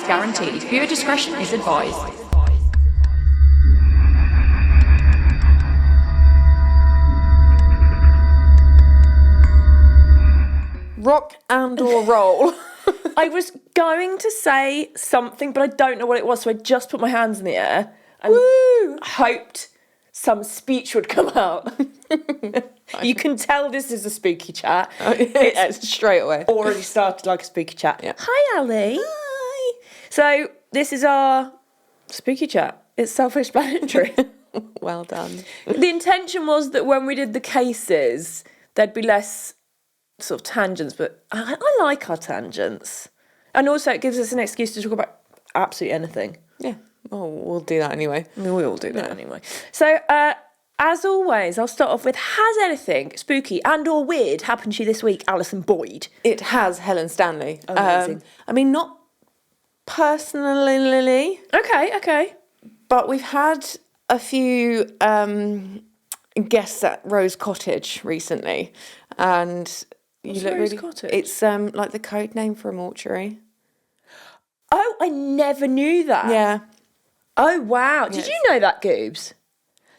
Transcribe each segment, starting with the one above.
guaranteed. Viewer discretion is advised. Rock and or roll. I was going to say something, but I don't know what it was, so I just put my hands in the air and hoped some speech would come out. You can tell this is a spooky chat. It's straight away. Already started like a spooky chat. Yeah. Hi, Ali. Hi. So this is our spooky chat. It's self-explanatory. Well done. The intention was that when we did the cases, there'd be less sort of tangents, but I like our tangents. And also it gives us an excuse to talk about absolutely anything. Yeah. Oh, we'll do that anyway. I mean, we all do that anyway. So, as always, I'll start off with, has anything spooky and or weird happened to you this week, Alison Boyd? It has Helen Stanley. Amazing. I mean, not personally, Okay. but we've had a few guests at Rose Cottage recently, and What's you look Rose really. Cottage? It's like the code name for a mortuary. Oh, I never knew that. Yeah. Oh, wow. Did Yeah, you know that, Goobs?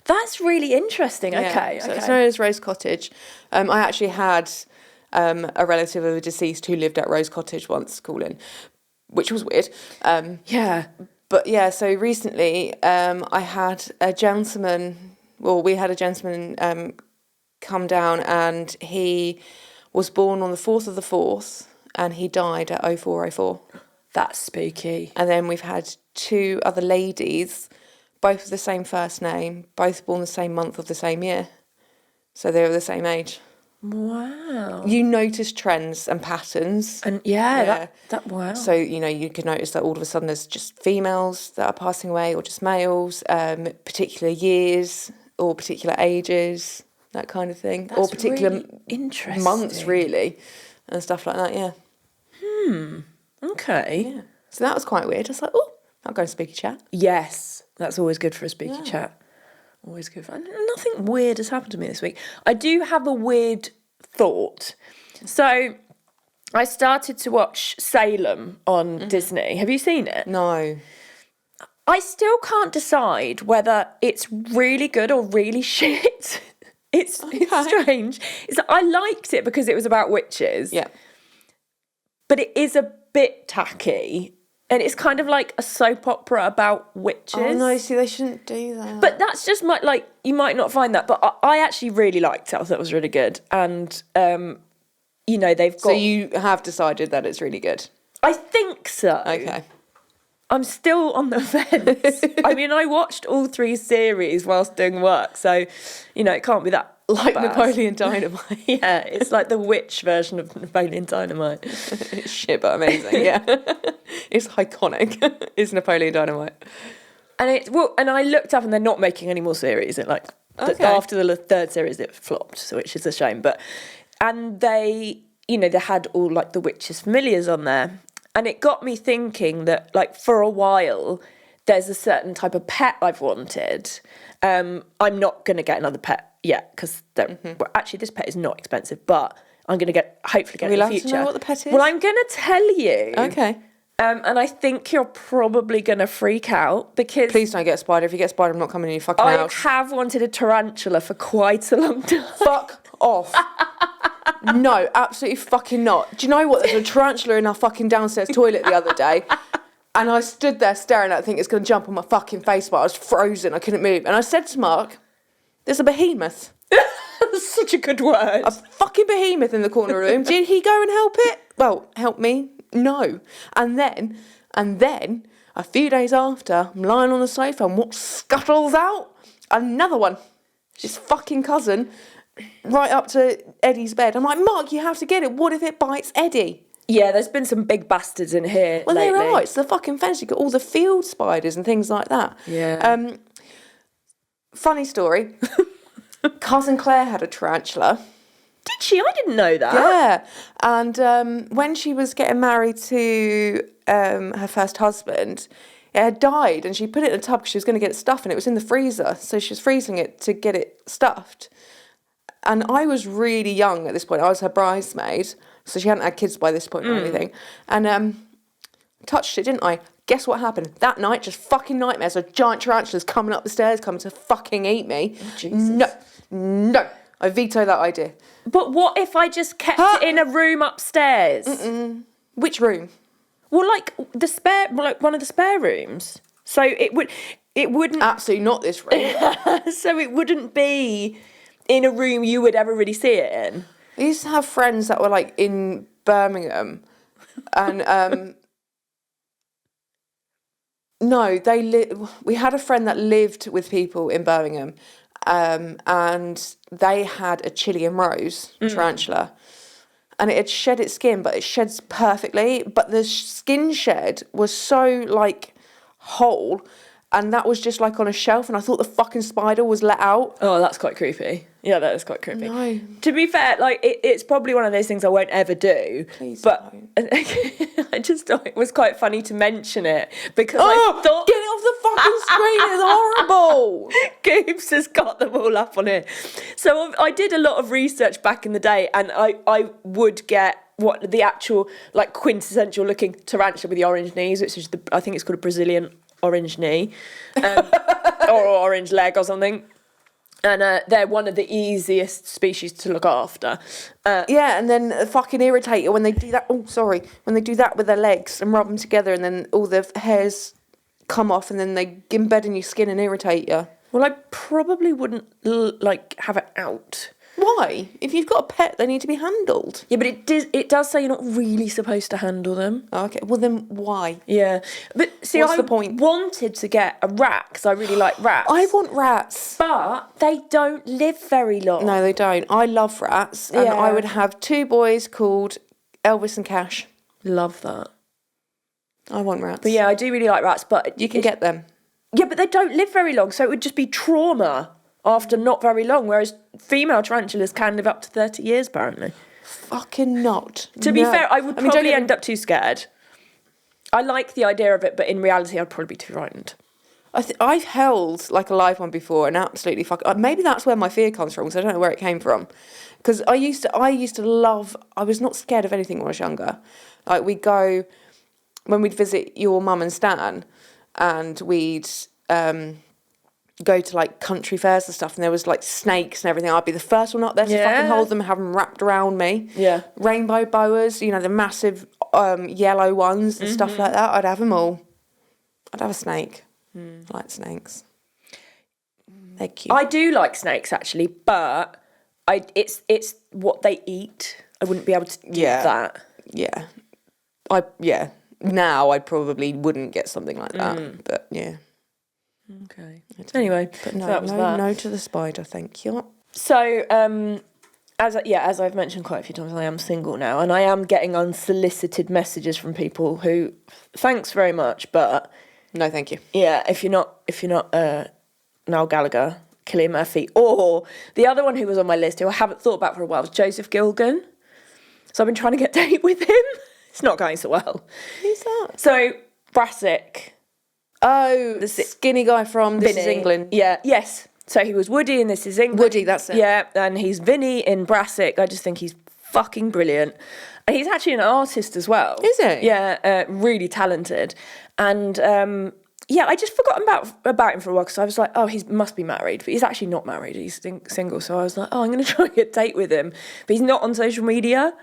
That's really interesting. Yeah. Okay. So it's known as Rose Cottage. I actually had a relative of a deceased who lived at Rose Cottage once call in, which was weird. Yeah. But yeah, so recently I had a gentleman, we had a gentleman come down, and he was born on the 4th of the 4th and he died at 0404. That's spooky. And then we've had two other ladies, both with the same first name, both born the same month of the same year. So they were the same age. Wow. You notice trends and patterns. And that wow. So, you can notice that all of a sudden there's just females that are passing away, or just males, particular years or particular ages, that kind of thing. That's or particular really interesting. months, really, and stuff like that, yeah. Okay. Yeah. So that was quite weird. I was like, oh, I'll go and spooky chat. Yes, that's always good for a spooky chat. Always good for. Nothing weird has happened to me this week. I do have a weird thought. So, I started to watch Salem on Disney. Have you seen it? No. I still can't decide whether it's really good or really shit. It's strange. I liked it because it was about witches. Yeah. But it is a bit tacky. And it's kind of like a soap opera about witches. Oh, no, see, they shouldn't do that. But that's just you might not find that. But I actually really liked it. I thought it was really good. And, they've got... So you have decided that it's really good? I think so. Okay. I'm still on the fence. I mean, I watched all 3 series whilst doing work. So, it can't be that Like bad. Napoleon Dynamite. Yeah, it's like the witch version of Napoleon Dynamite. It's shit, but amazing, yeah. It's iconic. It's Napoleon Dynamite. And I looked up and they're not making any more series. After the 3rd series, it flopped, which is a shame. And they, they had all like the witches' familiars on there. And it got me thinking that for a while, there's a certain type of pet I've wanted. I'm not going to get another pet yet because actually this pet is not expensive, but I'm going to hopefully get it in the future. To know what the pet is? Well, I'm going to tell you. Okay. And I think you're probably going to freak out because... Please don't get a spider. If you get a spider, I'm not coming in your fucking house. I have wanted a tarantula for quite a long time. Fuck off. No, absolutely fucking not. Do you know what? There's a tarantula in our fucking downstairs toilet the other day. And I stood there staring at it, thinking it's going to jump on my fucking face, but I was frozen. I couldn't move. And I said to Mark, there's a behemoth. That's such a good word. A fucking behemoth in the corner of the room. Did he go and help it? Well, help me? No. And then, a few days after, I'm lying on the sofa and what scuttles out? Another one. His fucking cousin, right up to Eddie's bed. I'm like, Mark, you have to get it. What if it bites Eddie? Yeah, there's been some big bastards in here Well, lately. there are. It's the fucking fence. You've got all the field spiders and things like that. Yeah. Funny story. Cousin Claire had a tarantula. Did she? I didn't know that. Yeah. And when she was getting married to her first husband, it had died and she put it in a tub because she was going to get it stuffed and it was in the freezer. So she was freezing it to get it stuffed. And I was really young at this point. I was her bridesmaid. So she hadn't had kids by this point or anything. And touched it, didn't I? Guess what happened? That night, just fucking nightmares of giant tarantulas coming up the stairs, coming to fucking eat me. Oh, Jesus. No. I veto that idea. But what if I just kept it in a room upstairs? Which room? Well, like one of the spare rooms. So it wouldn't. Absolutely not this room. So it wouldn't be in a room you would ever really see it in. I used to have friends that were like in Birmingham, and no, we had a friend that lived with people in Birmingham, and they had a Chilean rose tarantula, and it had shed its skin, but it sheds perfectly. But the skin shed was so like whole, and that was just like on a shelf, and I thought the fucking spider was let out. Oh, that's quite creepy. Yeah, that is quite creepy. No. To be fair, like it's probably one of those things I won't ever do. Please but don't. I just thought it was quite funny to mention it because Oh, I thought get it off the fucking screen! It's horrible. Goobs has got them all up on it. So I did a lot of research back in the day, and I would get what the actual like quintessential looking tarantula with the orange knees, which is I think it's called a Brazilian orange knee, or orange leg or something. And they're one of the easiest species to look after. Yeah, and then fucking irritate you when they do that. Oh, sorry. When they do that with their legs and rub them together, and then all the hairs come off, and then they embed in your skin and irritate you. Well, I probably wouldn't like have it out. Why? If you've got a pet, they need to be handled. Yeah, but it does say you're not really supposed to handle them. Oh, okay, well then why? Yeah, but see, What's I the point? wanted to get a rat because I really like rats. I want rats. But they don't live very long. No, they don't. I love rats, and Yeah. I would have 2 boys called Elvis and Cash. Love that. I want rats. But yeah, I do really like rats, but You can get them. Yeah, but they don't live very long, so it would just be trauma after not very long, whereas female tarantulas can live up to 30 years, apparently. Fucking not. To be No. fair, I would don't probably even- end up too scared. I like the idea of it, but in reality, I'd probably be too frightened. I've held like a live one before and absolutely maybe that's where my fear comes from, because I don't know where it came from. Because I used to love. I was not scared of anything when I was younger. Like when we'd visit your mum and Stan, and we'd go to like country fairs and stuff, and there was like snakes and everything. I'd be the first one up there to fucking hold them, have them wrapped around me. Yeah. Rainbow boas, the massive yellow ones and stuff like that. I'd have them all. I'd have a snake. I like snakes. They're cute. I do like snakes actually, but it's what they eat. I wouldn't be able to do that. Yeah. Now I probably wouldn't get something like that, but yeah. Okay. Anyway, But no, so that was that. no to the spider, thank you. So, as I've mentioned quite a few times, I am single now, and I am getting unsolicited messages from people who, thanks very much, but No, thank you. yeah, if you're not Noel Gallagher, Cillian Murphy, or the other one who was on my list who I haven't thought about for a while was Joseph Gilgan. So I've been trying to get a date with him. It's not going so well. Who's that? So Brassic. Oh, the skinny guy from This Is Vinny. England. Yeah, yes. So he was Woody in This Is England. Woody, that's it. Yeah, and he's Vinny in Brassic. I just think he's fucking brilliant. And he's actually an artist as well. Is he? Yeah, really talented. And I just forgot about him for a while because I was like, oh, he must be married. But he's actually not married. He's single. So I was like, oh, I'm going to try and get a date with him. But he's not on social media.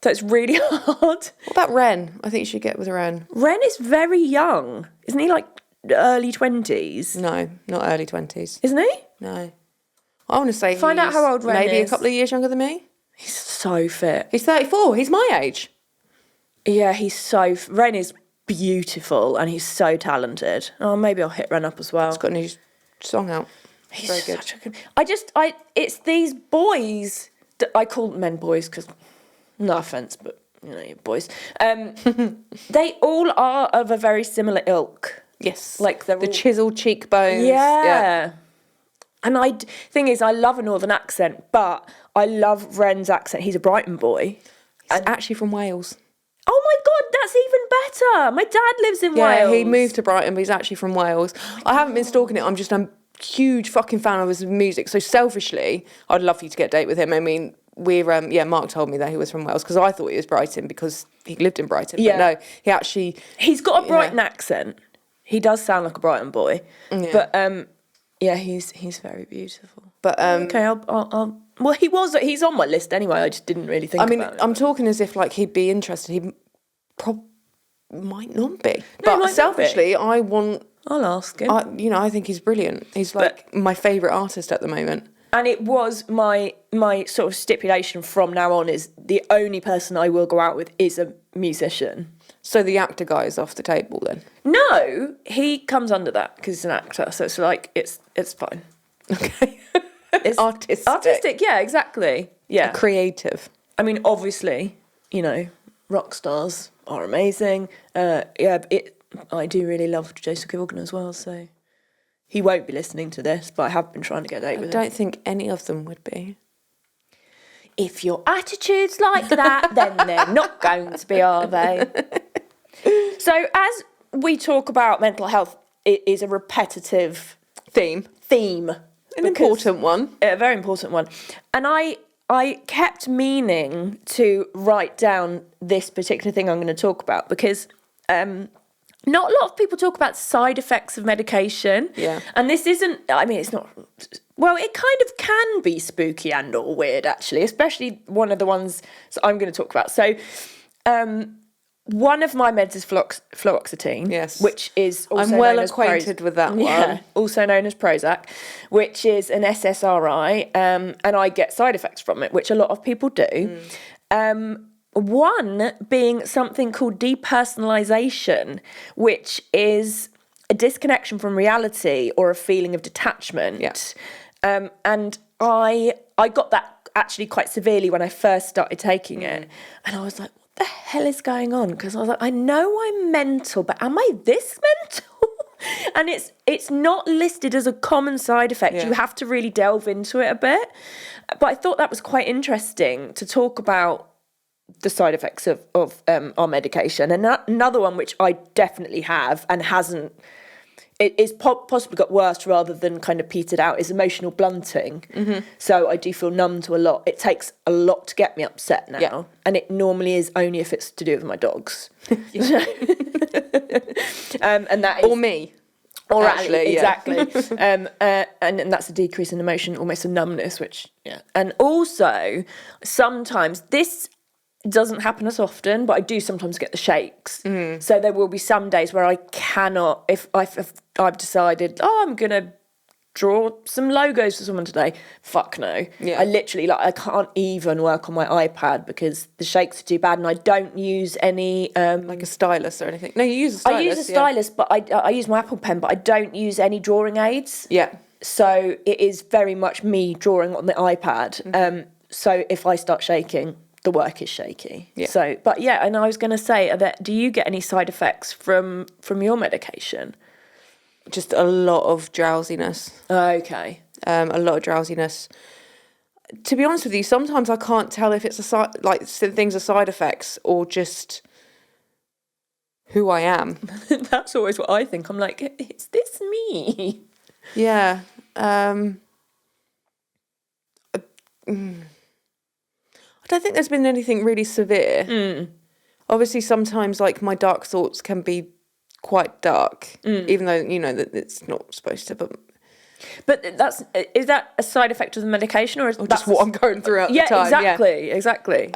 So it's really hard. What about Ren? I think you should get with Ren. Ren is very young. Isn't he like early 20s? No, not early 20s. Isn't he? No. I want to say Find out he's how old Ren maybe is. a couple of years younger than me. He's so fit. He's 34. He's my age. Yeah, Ren is beautiful and he's so talented. Oh, maybe I'll hit Ren up as well. He's got a new song out. He's very good. such a good. It's these boys. I call men boys because, no offense, but you're boys. They all are of a very similar ilk. Yes. Like they're the all- chiseled cheekbones. Yeah. And thing is, I love a northern accent, but I love Ren's accent. He's a Brighton boy. He's actually from Wales. Oh my God, that's even better. My dad lives in Yeah, Wales. he moved to Brighton, but he's actually from Wales. I haven't been stalking it. I'm just a huge fucking fan of his music. So selfishly, I'd love for you to get a date with him. I mean, Mark told me that he was from Wales because I thought he was Brighton because he lived in Brighton. Yeah. But no, he actually... He's got a Brighton accent. He does sound like a Brighton boy. Yeah. But, he's very beautiful. But Okay, I'll well, he's on my list anyway. I just didn't really think about it. I'm talking as if like he'd be interested. He might not be. No, he But might not selfishly, be. I'll ask him. I think he's brilliant. He's like my favourite artist at the moment. And it was my sort of stipulation from now on is the only person I will go out with is a musician. So the actor guy is off the table then? No, he comes under that because he's an actor. So it's like, it's fine. Okay. It's artistic. Artistic, yeah, exactly. Yeah. Creative. I mean, obviously, rock stars are amazing. I do really love Joseph Kilgan as well, so he won't be listening to this, but I have been trying to get a date with him. I don't think any of them would be. If your attitude's like that, then they're not going to be, are they? So as we talk about mental health, it is a repetitive Theme. An important one. A very important one. And I kept meaning to write down this particular thing I'm going to talk about because not a lot of people talk about side effects of medication. Yeah. And this isn't, I mean, it's not, well, it kind of can be spooky and or weird, actually, especially one of the ones I'm going to talk about. So, one of my meds is fluoxetine, yes, which is also I'm well known acquainted with that one. Yeah, also known as Prozac, which is an SSRI, and I get side effects from it, which a lot of people do. One being something called depersonalization, which is a disconnection from reality or a feeling of detachment. Yeah. And I got that actually quite severely when I first started taking it, and I was like, what the hell is going on? Because I was like, I know I'm mental, but am I this mental? And it's not listed as a common side effect. Yeah. You have to really delve into it a bit. But I thought that was quite interesting to talk about the side effects of our medication. And another one which I definitely have and hasn't, it is possibly got worse rather than kind of petered out, is emotional blunting. Mm-hmm. So I do feel numb to a lot. It takes a lot to get me upset now. Yeah. And it normally is only if it's to do with my dogs. And that is... Or me. Or actually, exactly. And that's a decrease in emotion, almost a numbness, which, yeah. And also, sometimes, this doesn't happen as often, but I do sometimes get the shakes. Mm. So there will be some days where I cannot, if I've decided, I'm going to draw some logos for someone today. Fuck no. Yeah. I literally, I can't even work on my iPad because the shakes are too bad, and I don't use any... like a stylus or anything. No, you use a stylus. I use a stylus, but I use my Apple Pen, but I don't use any drawing aids. Yeah. So it is very much me drawing on the iPad. Mm-hmm. So if I start shaking, the work is shaky. Yeah. So, but yeah, and I was going to say, do you get any side effects from your medication? Just a lot of drowsiness. Okay. A lot of drowsiness. To be honest with you, sometimes I can't tell if it's things are side effects or just who I am. That's always what I think. I'm like, is this me? Yeah. I don't think there's been anything really severe. Mm. Obviously, sometimes my dark thoughts can be quite dark, even though that it's not supposed to. But is that a side effect of the medication, or just what I'm going through at the time? Exactly.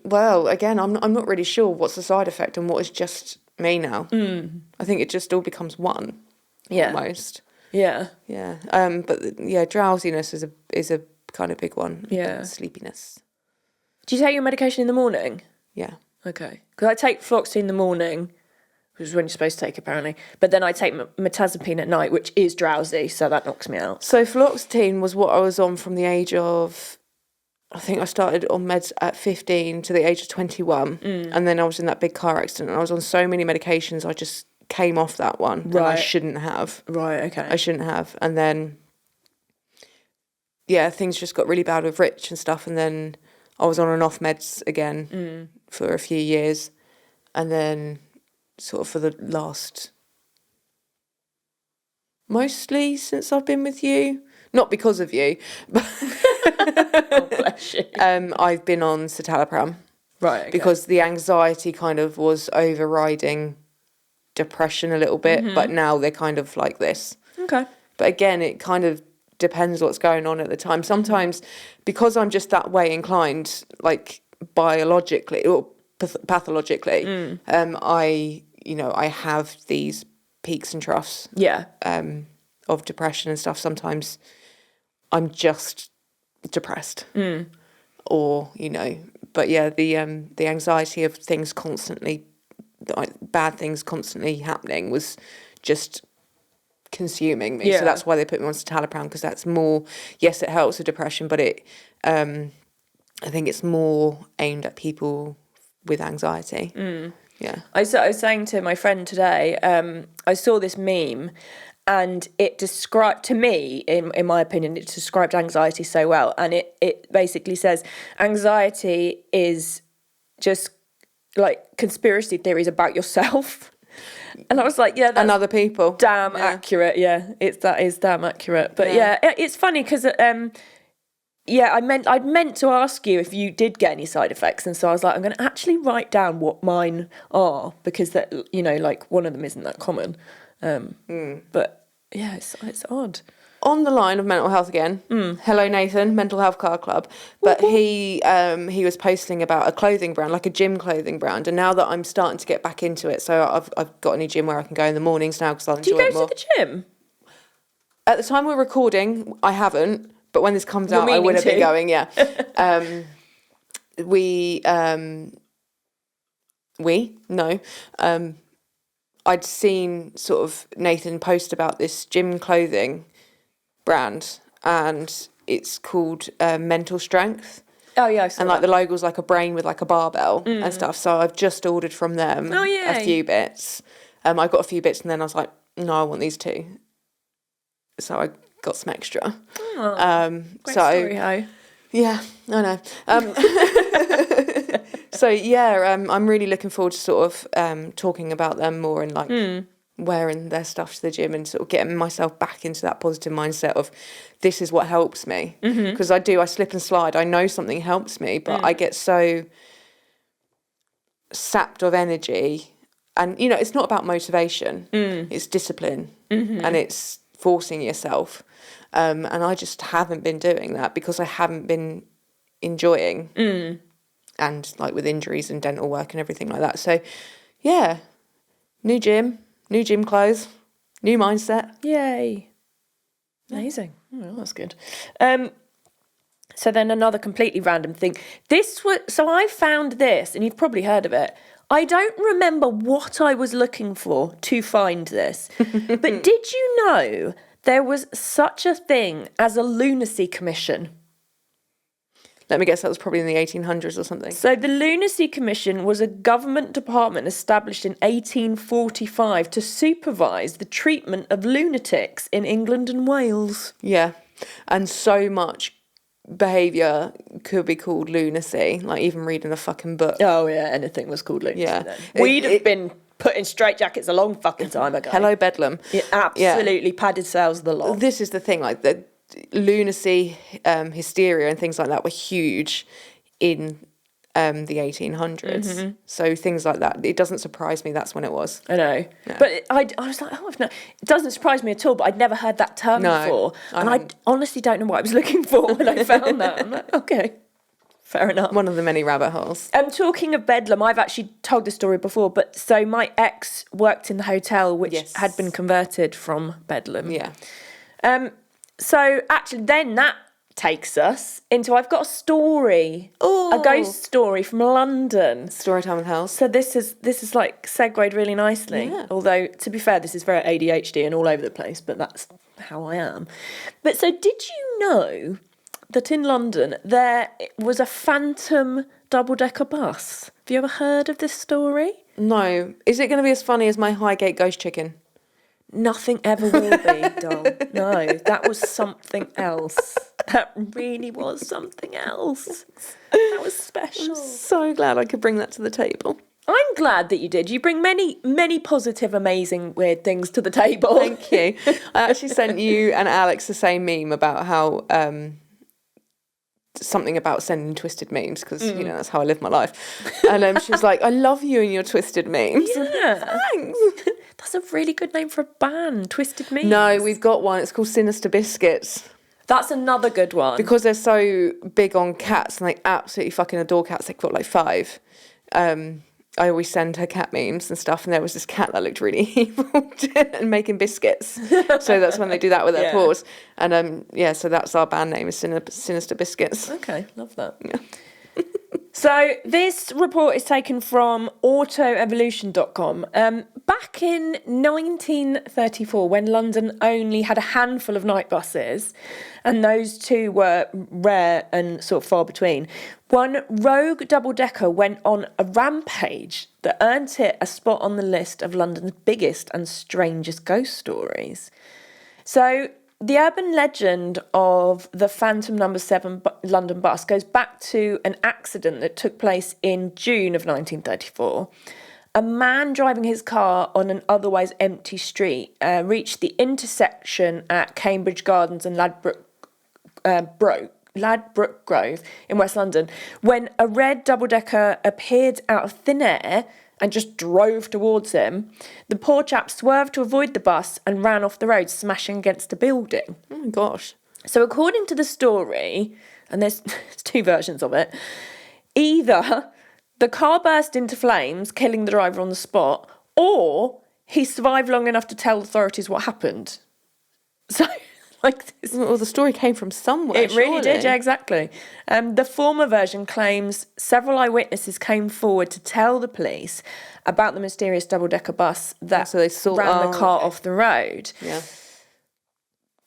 Well, again, I'm not really sure what's the side effect and what is just me now. I think it just all becomes one. Yeah. Almost. Yeah. Yeah. But drowsiness is a kind of big one. Yeah. Sleepiness. Do you take your medication in the morning? Yeah. Okay. Because I take fluoxetine in the morning, which is when you're supposed to take, apparently. But then I take mirtazapine at night, which is drowsy, so that knocks me out. So fluoxetine was what I was on from the age of, I think I started on meds at 15 to the age of 21. And then I was in that big car accident, and I was on so many medications, I just came off that one. Right. And I shouldn't have. Right, okay. I shouldn't have. And then, things just got really bad with Rich and stuff, and then I was on and off meds again for a few years. And then sort of for the last, mostly since I've been with you, not because of you, but Oh, bless you. I've been on citalopram. Right. Okay. Because the anxiety kind of was overriding depression a little bit, but now they're kind of like this. Okay. But again, it kind of depends what's going on at the time. Sometimes, because I'm just that way inclined, like biologically or pathologically, I have these peaks and troughs. Yeah. Of depression and stuff. Sometimes I'm just depressed, or But yeah, the anxiety of things constantly, bad things constantly happening was just consuming me. Yeah. So that's why they put me on citalopram, because that's more. Yes, it helps with depression, but I think it's more aimed at people with anxiety. Yeah. I was saying to my friend today, I saw this meme, and it described, to me, in my opinion, it described anxiety so well. And it basically says anxiety is just like conspiracy theories about yourself. And I was like, yeah, that's and other people. damn accurate. Yeah, that is damn accurate. But yeah it's funny because I'd meant to ask you if you did get any side effects, and so I was like, I'm going to actually write down what mine are, because that, like one of them isn't that common. But yeah, it's odd. On the line of mental health again, hello Nathan, Mental Health Car Club. But he was posting about a clothing brand, like a gym clothing brand, and now that I'm starting to get back into it, so I've got a new gym where I can go in the mornings now because I'll enjoy it more. Do you go to the gym? At the time we're recording, I haven't, but when this comes out, I would have been going. Yeah, I'd seen sort of Nathan post about this gym clothing brand, and it's called Mental Strength. Oh yeah, I saw and like the logo's like a brain with like a barbell and stuff. So I've just ordered from them a few bits. I got a few bits, and then I was like, no, I want these too. So I got some extra. Great story, Ho. Yeah, I know. So yeah, I'm really looking forward to sort of talking about them more, and like wearing their stuff to the gym, and sort of getting myself back into that positive mindset of this is what helps me. Because I slip and slide. I know something helps me, but I get so sapped of energy, and it's not about motivation. It's discipline, and it's forcing yourself. And I just haven't been doing that because I haven't been enjoying. And like with injuries and dental work and everything like that. So, yeah, new gym clothes, new mindset. Yay. Amazing. Oh, that's good. So then another completely random thing. So I found this, and you've probably heard of it. I don't remember what I was looking for to find this. But did you know there was such a thing as a lunacy commission? Let me guess, that was probably in the 1800s or something. So the Lunacy Commission was a government department established in 1845 to supervise the treatment of lunatics in England and Wales. Yeah, and so much behaviour could be called lunacy, like even reading a fucking book. Oh yeah, anything was called lunacy then. Yeah. We'd have been put in straitjackets a long fucking time ago. Hello, Bedlam. Yeah, absolutely, padded cells of the lot. This is the thing, like the lunacy, hysteria and things like that were huge in the 1800s. So things like that, it doesn't surprise me that's when it was. I know. Yeah. But I was like, it doesn't surprise me at all, but I'd never heard that term before. And I honestly don't know what I was looking for when I found that. I'm like, okay, fair enough. One of the many rabbit holes. Talking of Bedlam, I've actually told this story before, but so my ex worked in the hotel which had been converted from Bedlam. Yeah. So actually then that takes us into, I've got a story, a ghost story from London. Storytime with Hells. So this is like segued really nicely. Yeah. Although to be fair, this is very ADHD and all over the place, but that's how I am. But so did you know that in London there was a phantom double-decker bus? Have you ever heard of this story? No. Is it going to be as funny as my Highgate ghost chicken? Nothing ever will be, doll. No, that was something else. That really was something else. That was special. I'm so glad I could bring that to the table. I'm glad that you did. You bring many, many positive, amazing, weird things to the table. Thank you. I actually sent you and Alex the same meme about how something about sending twisted memes because, you know, that's how I live my life. And she was like, I love you and your twisted memes. Yeah. Thanks. That's a really good name for a band, Twisted Memes. No, we've got one. It's called Sinister Biscuits. That's another good one. Because they're so big on cats and they absolutely fucking adore cats. They've got like 5. I always send her cat memes and stuff, and there was this cat that looked really evil and making biscuits. So that's when they do that with their paws. And so that's our band name, is Sinister Biscuits. Okay, love that. Yeah. So this report is taken from autoevolution.com. Back in 1934, when London only had a handful of night buses, and those two were rare and sort of far between, one rogue double-decker went on a rampage that earned it a spot on the list of London's biggest and strangest ghost stories. So the urban legend of the Phantom No. 7 London bus goes back to an accident that took place in June of 1934. A man driving his car on an otherwise empty street reached the intersection at Cambridge Gardens and Ladbroke Grove in West London when a red double-decker appeared out of thin air and just drove towards him. The poor chap swerved to avoid the bus and ran off the road, smashing against a building. Oh my gosh. So according to the story, and there's 2 versions of it, either the car burst into flames, killing the driver on the spot, or he survived long enough to tell authorities what happened. So, like this. Well, the story came from somewhere. It really surely. did, yeah, exactly. The former version claims several eyewitnesses came forward to tell the police about the mysterious double-decker bus that So they saw, ran the car off the road. Yeah.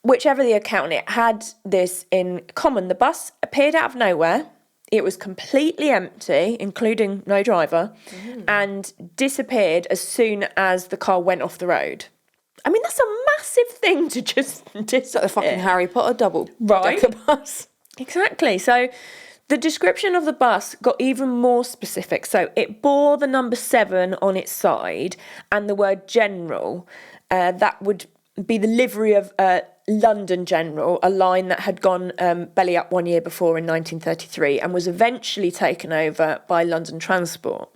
Whichever the account, it had this in common. The bus appeared out of nowhere. It was completely empty, including no driver, and disappeared as soon as the car went off the road. I mean, that's a massive thing to just disappear. It's like the fucking Harry Potter double Right. decker bus. Exactly. So the description of the bus got even more specific. So it bore the number 7 on its side and the word general. That would be the livery of London General, a line that had gone belly up 1 year before in 1933 and was eventually taken over by London Transport.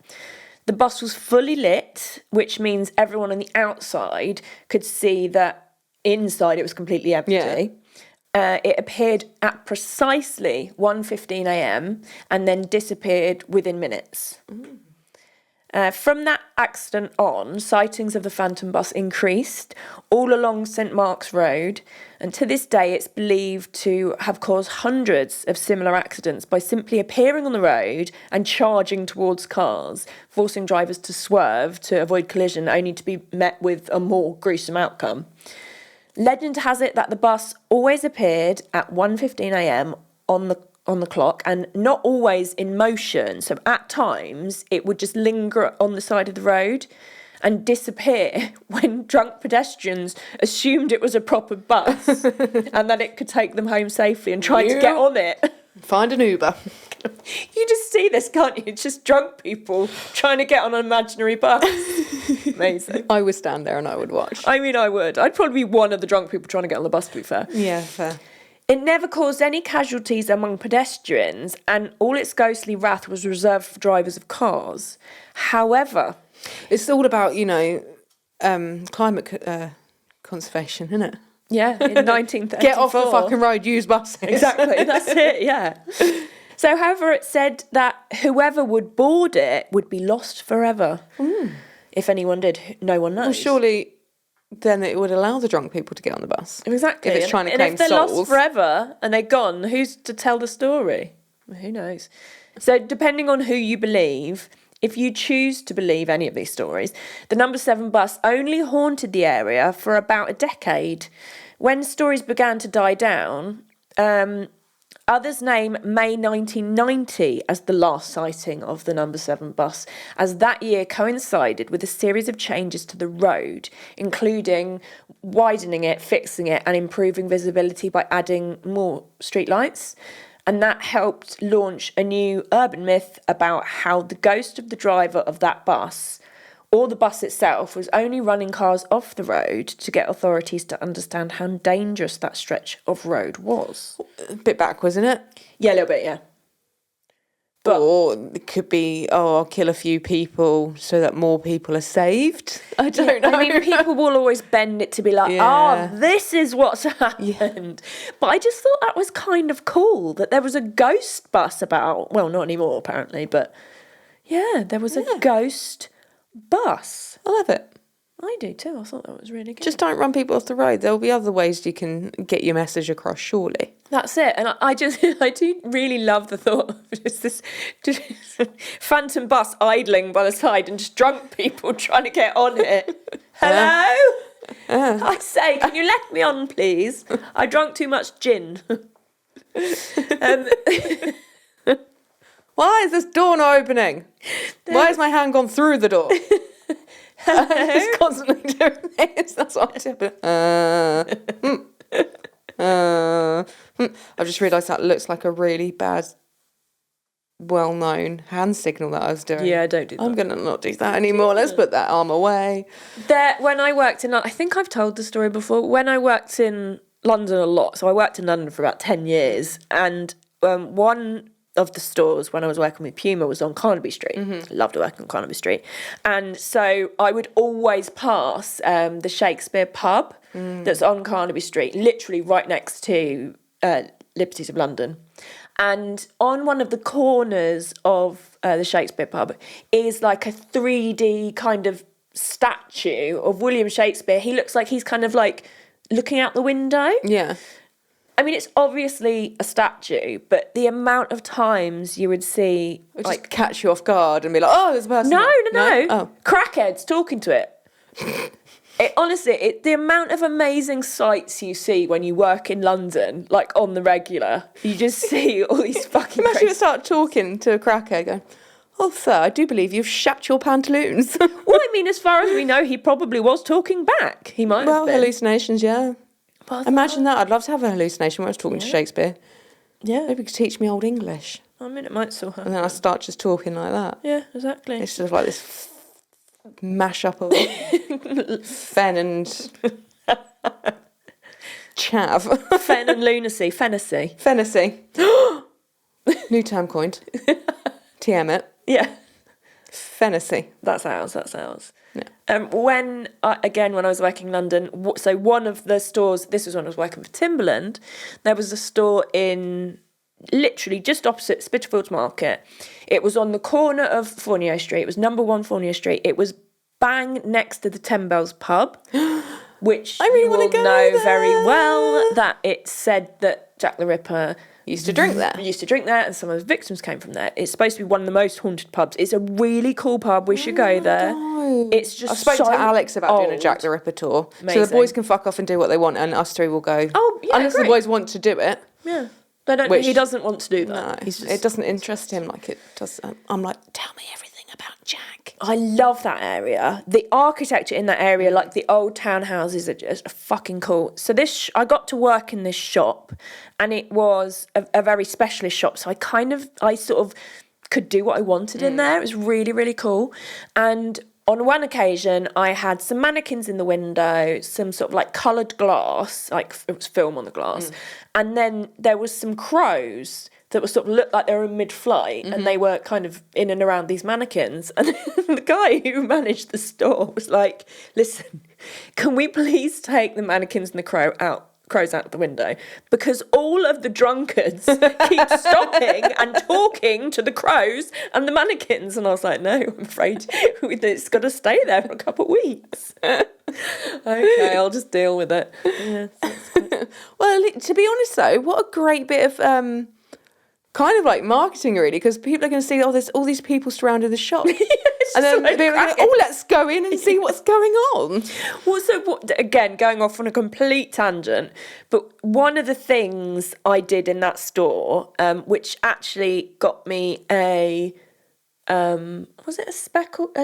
The bus was fully lit, which means everyone on the outside could see that inside it was completely empty. Yeah. It appeared at precisely 1:15 a.m. and then disappeared within minutes. From that accident on, sightings of the Phantom bus increased all along St Mark's Road, and to this day it's believed to have caused hundreds of similar accidents by simply appearing on the road and charging towards cars, forcing drivers to swerve to avoid collision, only to be met with a more gruesome outcome. Legend has it that the bus always appeared at 1:15 a.m. on the clock and not always in motion. So at times it would just linger on the side of the road and disappear when drunk pedestrians assumed it was a proper bus and that it could take them home safely and tried to get on it. Find an Uber. You just see this, can't you? It's just drunk people trying to get on an imaginary bus. Amazing. I would stand there and I would watch. I mean, I would. I'd probably be one of the drunk people trying to get on the bus, to be fair. Yeah, fair. It never caused any casualties among pedestrians, and all its ghostly wrath was reserved for drivers of cars. However, It's all about, climate conservation, isn't it? yeah, in 1934... Get off the fucking road, use buses. Exactly, that's it, yeah. So, however, it said that whoever would board it would be lost forever. If anyone did, no one knows. Well, surely then it would allow the drunk people to get on the bus. Exactly. If it's trying to and claim if they're souls. lost forever and they're gone, who's to tell the story? Who knows? So depending on who you believe, if you choose to believe any of these stories, the number 7 bus only haunted the area for about a decade. When stories began to die down, others name May 1990 as the last sighting of the number 7 bus, as that year coincided with a series of changes to the road, including widening it, fixing it, and improving visibility by adding more streetlights. And that helped launch a new urban myth about how the ghost of the driver of that bus or the bus itself was only running cars off the road to get authorities to understand how dangerous that stretch of road was. A bit backwards, isn't it? Yeah, a little bit, yeah. But or it could be, I'll kill a few people so that more people are saved. I don't know. I mean, people will always bend it to be like, Yeah. this is what's happened. But I just thought that was kind of cool that there was a ghost bus about. Well, not anymore, apparently, but yeah, there was a ghost bus. I love it. I do too. I thought that was really good. Just don't run people off the road. There'll be other ways you can get your message across, surely. That's it. And I do really love the thought of just this phantom bus idling by the side and just drunk people trying to get on it. Hello? I say, can you let me on, please? I drank too much gin. Why is this door not opening? Why has my hand gone through the door? It's constantly doing this. That's what I'm doing. I've just realised that looks like a really bad, well-known hand signal that I was doing. Yeah, don't do that. I'm going to not do that anymore. Let's put that arm away. When I worked in, I think I've told the story before, when I worked in London a lot, so I worked in London for about 10 years, and one of the stores when I was working with Puma was on Carnaby Street. Mm-hmm. Loved working on Carnaby Street. And so I would always pass the Shakespeare pub that's on Carnaby Street, literally right next to Liberties of London. And on one of the corners of the Shakespeare pub is like a 3D kind of statue of William Shakespeare. He looks like he's kind of like looking out the window. Yeah. I mean, it's obviously a statue, but the amount of times you would see... It'd just catch you off guard and be like, oh, there's a person. No. Oh. Crackheads talking to it. Honestly, the amount of amazing sights you see when you work in London, like on the regular, you just see all these fucking... Imagine you start talking to a crackhead going, oh, sir, I do believe you've shat your pantaloons. Well, I mean, as far as we know, he probably was talking back. He might have been. Hallucinations, yeah. Imagine that. I'd love to have a hallucination when I was talking to Shakespeare. Yeah. Maybe you could teach me Old English. I mean, it might still happen. And then I start just talking like that. Yeah, exactly. It's sort of like this mash-up of fen and chav. Fen and lunacy. Fennacy. Fennacy. New term coined. TM it. Yeah. Fennacy. That's ours. Yeah. When I was working in London, so one of the stores, this was when I was working for Timberland, there was a store in literally just opposite Spitalfields Market. It was on the corner of Fournier Street. It was number 1 Fournier Street. It was bang next to the Ten Bells pub, which I really you wanna will go know there. very well that it said that Jack the Ripper Used to drink there. And some of the victims came from there. It's supposed to be one of the most haunted pubs. It's a really cool pub. We should go there. No. It's just I spoke to Alex about doing a old. Jack the Ripper tour. So Amazing. the boys can fuck off and do what they want and us three will go. Oh, yeah, Unless great. the boys want to do it. Yeah. They don't. Which- He doesn't want to do No, that. He's just, it doesn't interest him like it does. I'm like, tell me everything about Jack. I love that area. The architecture in that area, like the old townhouses, are just fucking cool. So I got to work in this shop, and it was a very specialist shop. So I sort of could do what I wanted in there. It was really, really cool. And on one occasion, I had some mannequins in the window, some sort of like coloured glass, like it was film on the glass, and then there was some crows that were sort of looked like they were in mid-flight, and they were kind of in and around these mannequins. And the guy who managed the store was like, listen, can we please take the mannequins and the crows out the window? Because all of the drunkards keep stopping and talking to the crows and the mannequins. And I was like, no, I'm afraid it's got to stay there for a couple of weeks. Okay, I'll just deal with it. Yeah. Well, to be honest though, what a great bit of kind of like marketing really, because people are going to see, oh, there's all these people surrounding the shop. And then so people are like, oh, let's go in and see what's going on. Well, so again, going off on a complete tangent, but one of the things I did in that store, which actually got me was it a speckled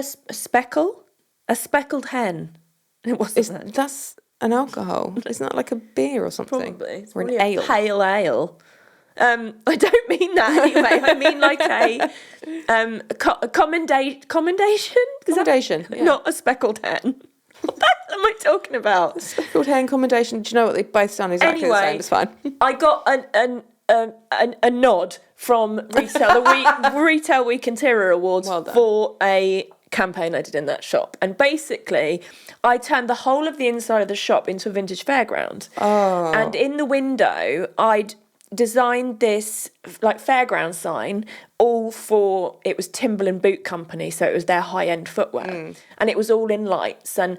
hen? It wasn't that. That's an alcohol. Isn't that like a beer or something? Probably. It's Or an probably a ale. pale ale. I don't mean that anyway. I mean like a commendation. Commendation, yeah. Not a speckled hen. What the hell am I talking about? Speckled hen commendation. Do you know what? They both sound exactly the same. It's fine. I got a nod from Retail Week Interior Awards for a campaign I did in that shop. And basically, I turned the whole of the inside of the shop into a vintage fairground. Oh. And in the window, I'd designed this like fairground sign all for, it was Timberland Boot Company, so it was their high-end footwear. And it was all in lights. And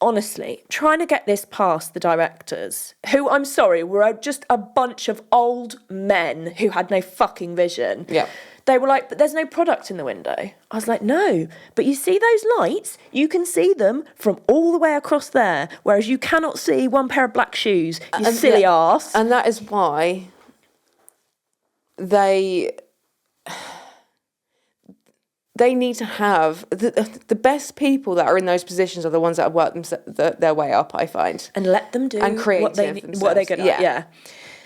honestly, trying to get this past the directors, who, I'm sorry, were just a bunch of old men who had no fucking vision. Yeah. They were like, but there's no product in the window. I was like, no, but you see those lights? You can see them from all the way across there, whereas you cannot see one pair of black shoes, you silly arse. And that is why they need to have the best people that are in those positions are the ones that have worked their way up, I find. And let them do and what they're good at. Yeah.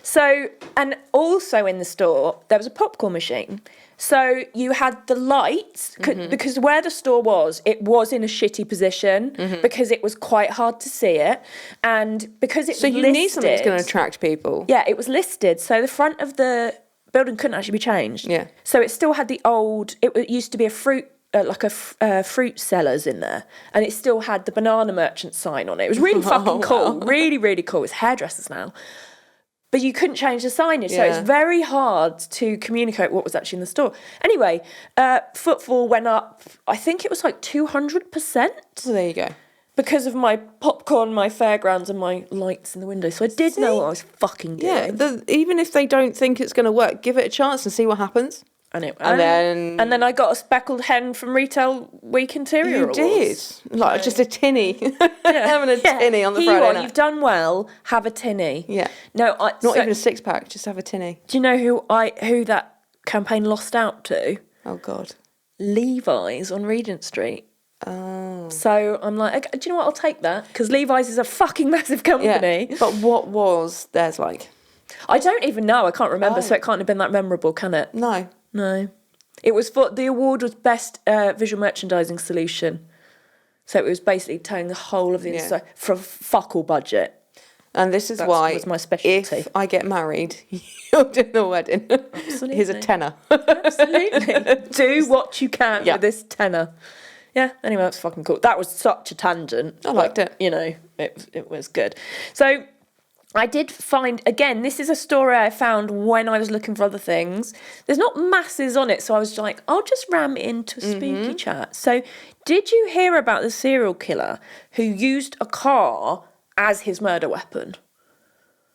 So, and also in the store, there was a popcorn machine. So you had the lights, because where the store was, it was in a shitty position because it was quite hard to see it. And because it was listed... So you need something that's going to attract people. Yeah, it was listed. So the front of the building couldn't actually be changed. Yeah. So it still had the old... It used to be a fruit... fruit sellers in there, and it still had the banana merchant sign on it. It was really fucking cool. Really, really cool. It's hairdressers now. But you couldn't change the signage, so it's very hard to communicate what was actually in the store. Anyway, footfall went up, I think it was like 200%. So there you go. Because of my popcorn, my fairgrounds, and my lights in the window. So I did know what I was fucking doing. Yeah, even if they don't think it's going to work, give it a chance and see what happens. And then I got a speckled hen from Retail Week Interior Awards. You did. Like just a tinny. Having a tinny on the Friday night. You've done well. Have a tinny. Yeah. No, not even a 6-pack. Just have a tinny. Do you know who that campaign lost out to? Oh God. Levi's on Regent Street. Oh. So I'm like, okay, do you know what? I'll take that because Levi's is a fucking massive company. Yeah. But what was theirs like? I don't even know. I can't remember. So it can't have been that memorable, can it? No. No. It was the award was best visual merchandising solution. So it was basically telling the whole of the inside for a fuck all budget. And this is why was my specialty. If I get married, you're doing the wedding. Absolutely. Here's a tenner. Absolutely. Do what you can with this tenner. Yeah, anyway, that's fucking cool. That was such a tangent. I liked it. You know, it was good. So I did find, again, this is a story I found when I was looking for other things. There's not masses on it, so I was like, I'll just ram it into a spooky chat. So did you hear about the serial killer who used a car as his murder weapon?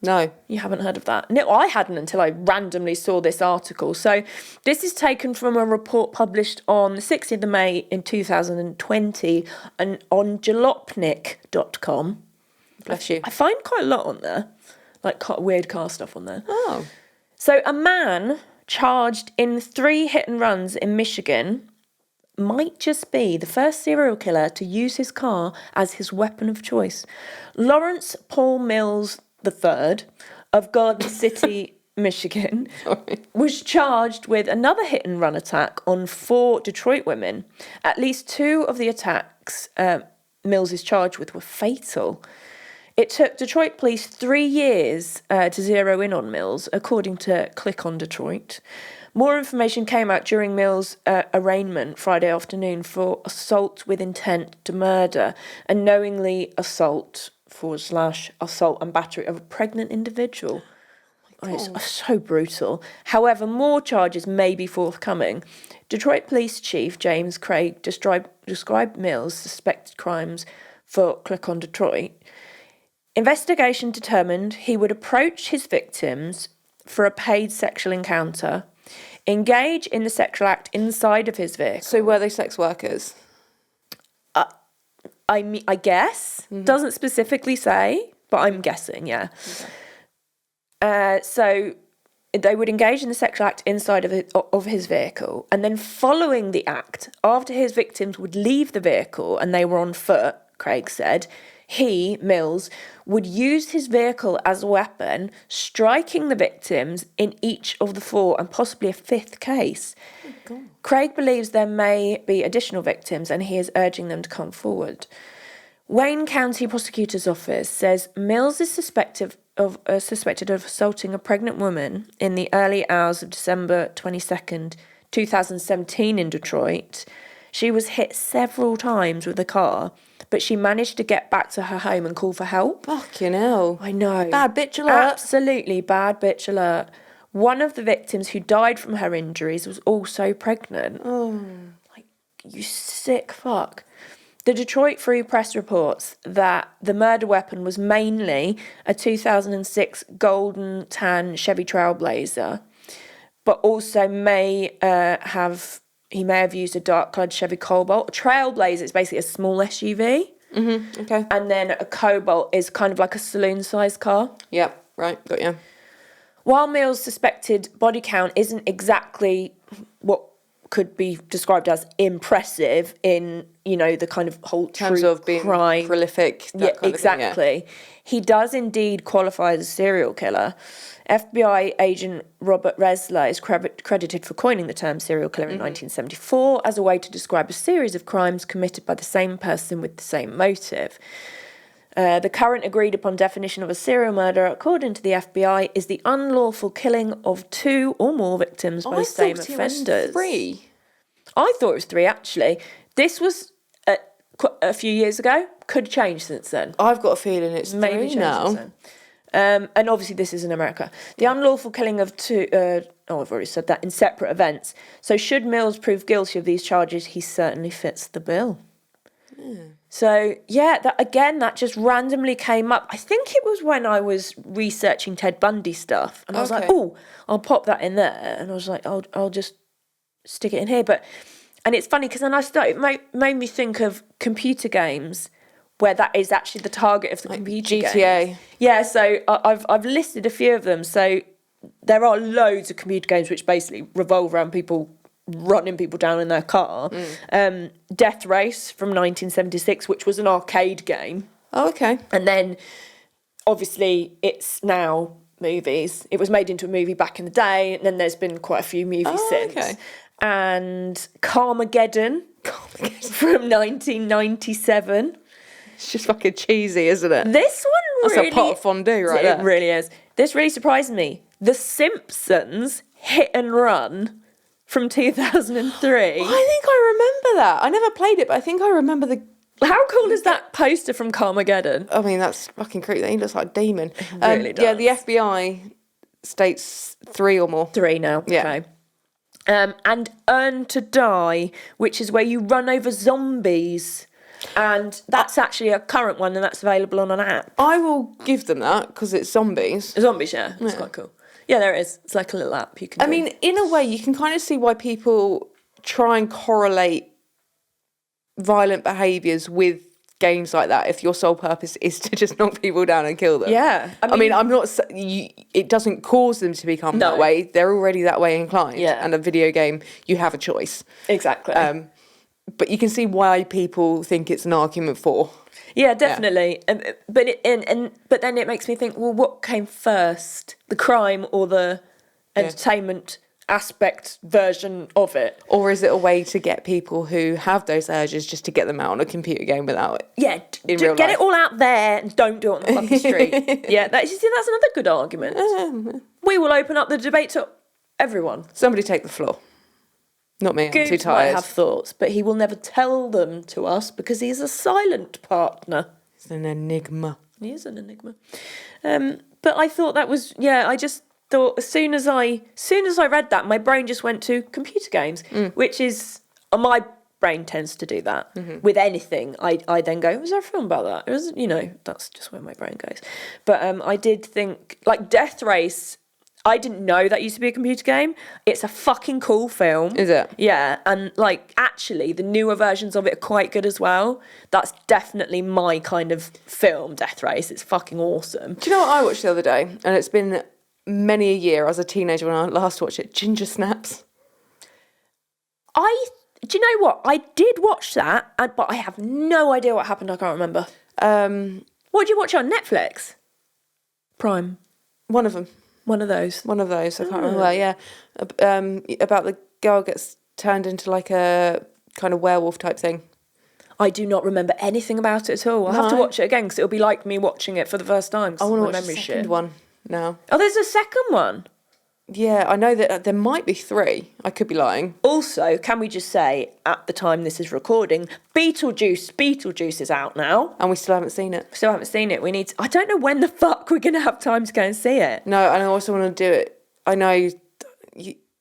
No. You haven't heard of that? No, I hadn't until I randomly saw this article. So this is taken from a report published on the 16th of May in 2020 and on jalopnik.com. Bless you. I find quite a lot on there, like weird car stuff on there. Oh. So a man charged in 3 hit and runs in Michigan might just be the first serial killer to use his car as his weapon of choice. Lawrence Paul Mills III of Garden City, Michigan, was charged with another hit and run attack on 4 Detroit women. At least 2 of the attacks Mills is charged with were fatal. It took Detroit police 3 years to zero in on Mills, according to Click on Detroit. More information came out during Mills' arraignment Friday afternoon for assault with intent to murder and knowingly assault /assault and battery of a pregnant individual. It's so brutal. However, more charges may be forthcoming. Detroit Police Chief James Craig described Mills' suspected crimes for Click on Detroit. Investigation determined he would approach his victims for a paid sexual encounter, engage in the sexual act inside of his vehicle. So were they sex workers? I guess. Doesn't specifically say, but I'm guessing, yeah. Okay. So they would engage in the sexual act inside of his vehicle, and then following the act, after his victims would leave the vehicle and they were on foot, Craig said, he, Mills, would use his vehicle as a weapon, striking the victims in each of the 4 and possibly a 5th case. Oh, Craig believes there may be additional victims and he is urging them to come forward. Wayne County Prosecutor's Office says Mills is suspected of assaulting a pregnant woman in the early hours of December 22nd, 2017 in Detroit. She was hit several times with a car, but she managed to get back to her home and call for help. Fucking hell. I know. Bad bitch alert. Absolutely bad bitch alert. One of the victims who died from her injuries was also pregnant. Oh. Like, you sick fuck. The Detroit Free Press reports that the murder weapon was mainly a 2006 golden tan Chevy Trailblazer, but also may have used a dark-coloured Chevy Cobalt. A Trailblazer is basically a small SUV. Mm-hmm. Okay. And then a Cobalt is kind of like a saloon-sized car. Yep. Right. Got you. While Mills' suspected body count isn't exactly what could be described as impressive in, you know, the kind of whole terms true of being crime. prolific. That Yeah, kind of exactly. Thing, He does indeed qualify as a serial killer. FBI agent Robert Resler is credited for coining the term serial killer in 1974 as a way to describe a series of crimes committed by the same person with the same motive. The current agreed upon definition of a serial murder, according to the FBI, is the unlawful killing of 2 or more victims by the same offenders. It was 3. I thought it was 3, actually. This was a few years ago. Could change since then. I've got a feeling it's Maybe 3 changed now. since then. And obviously this is in America. The unlawful killing of 2... I've already said that, in separate events. So should Mills prove guilty of these charges, he certainly fits the bill. So, yeah, that just randomly came up. I think it was when I was researching Ted Bundy stuff. And I was like, oh, I'll pop that in there. And I was like, I'll just stick it in here. And it's funny because then it made me think of computer games where that is actually the target of the computer GTA. games. Yeah, so I've listed a few of them. So there are loads of computer games which basically revolve around people running people down in their car. Death Race from 1976, which was an arcade game. Oh, okay. And then, obviously, it's now movies. It was made into a movie back in the day, and then there's been quite a few movies since. Okay. And Carmageddon from 1997. It's just fucking cheesy, isn't it? This one really... That's a pot of fondue right there. It really is. This really surprised me. The Simpsons Hit and Run from 2003. I think I remember that. I never played it, but I think I remember the... How cool is that poster from Carmageddon? I mean, that's fucking creepy. He looks like a demon. It really does. Yeah, the FBI states 3 or more. 3 now. Yeah. Okay. And Earn to Die, which is where you run over zombies. And that's actually a current one, and that's available on an app. I will give them that, because it's zombies. Zombies, yeah. It's quite cool. Yeah, there it is. It's like a little app you can do. I mean, in a way, you can kind of see why people try and correlate violent behaviours with games like that if your sole purpose is to just knock people down and kill them. Yeah. I mean I'm not... it doesn't cause them to become that way. They're already that way inclined. Yeah. And a video game, you have a choice. Exactly. But you can see why people think it's an argument for... Yeah, definitely. Yeah. But then it makes me think, well, what came first, the crime or the entertainment aspect version of it? Or is it a way to get people who have those urges just to get them out on a computer game without it? Yeah, get it all out there and don't do it on the fucking street. Yeah, that's another good argument. We will open up the debate to everyone. Somebody take the floor. Not me, I'm too tired. Might have thoughts, but he will never tell them to us because he's a silent partner. He's an enigma. He is an enigma. But I thought that was, I just thought as soon as I read that, my brain just went to computer games, which is, my brain tends to do that. With anything, I then go, was there a film about that? It was, that's just where my brain goes. But I did think, like Death Race, I didn't know that used to be a computer game. It's a fucking cool film. Is it? Yeah, and actually the newer versions of it are quite good as well. That's definitely my kind of film, Death Race. It's fucking awesome. Do you know what I watched the other day? And it's been many a year. I was a teenager when I last watched it. Ginger Snaps. Do you know what? I did watch that, but I have no idea what happened. I can't remember. What do you watch on Netflix? Prime. One of them. One of those. One of those. I can't remember. Yeah. About the girl gets turned into like a kind of werewolf type thing. I do not remember anything about it at all. I'll have to No. watch it again because it'll be like me watching it for the first time. I want to my watch the memory's second one now. Oh, there's a second one. Yeah, I know that there might be 3. I could be lying. Also, can we just say, at the time this is recording, Beetlejuice is out now. And we still haven't seen it. Still haven't seen it. We need to, I don't know when the fuck we're going to have time to go and see it. No, and I also want to do it. I know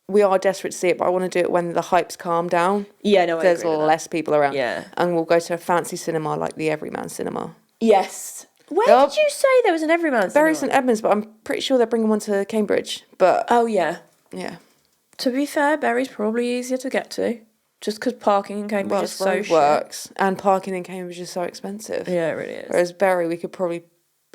we are desperate to see it, but I want to do it when the hype's calmed down. Yeah, no, I There's agree with that. less people around. Yeah. And we'll go to a fancy cinema like the Everyman Cinema. Yes. Where Yup. did you say there was an Everyman Bury cinema? St Edmunds, but I'm pretty sure they're bringing one to Cambridge. But Oh, yeah. yeah. To be fair, Bury's probably easier to get to. Just because parking in Cambridge Well, is so shit. works. And parking in Cambridge is so expensive. Yeah, it really is. Whereas Bury, we could probably,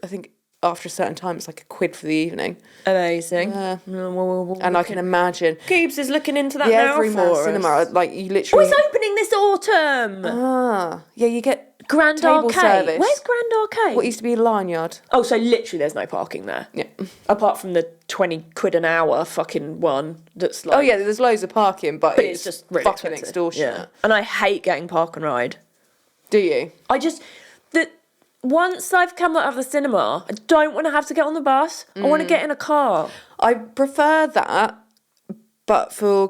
I think after a certain time, it's like £1 for the evening. Amazing. And I can imagine Cubes is looking into that the now Everyman for Cinema, us. like you Oh, literally. it's opening this autumn. Yeah, you get Grand table Arcade. service. Where's Grand Arcade? what used to be a Lion Yard. Oh, so literally there's no parking there. Yeah. Apart from the 20 quid an hour fucking one that's like... Oh yeah, there's loads of parking, but But it's just really fucking expensive. extortionate. Yeah. And I hate getting park and ride. Do you? I just... Once I've come out of the cinema, I don't want to have to get on the bus. I want to get in a car. I prefer that, but for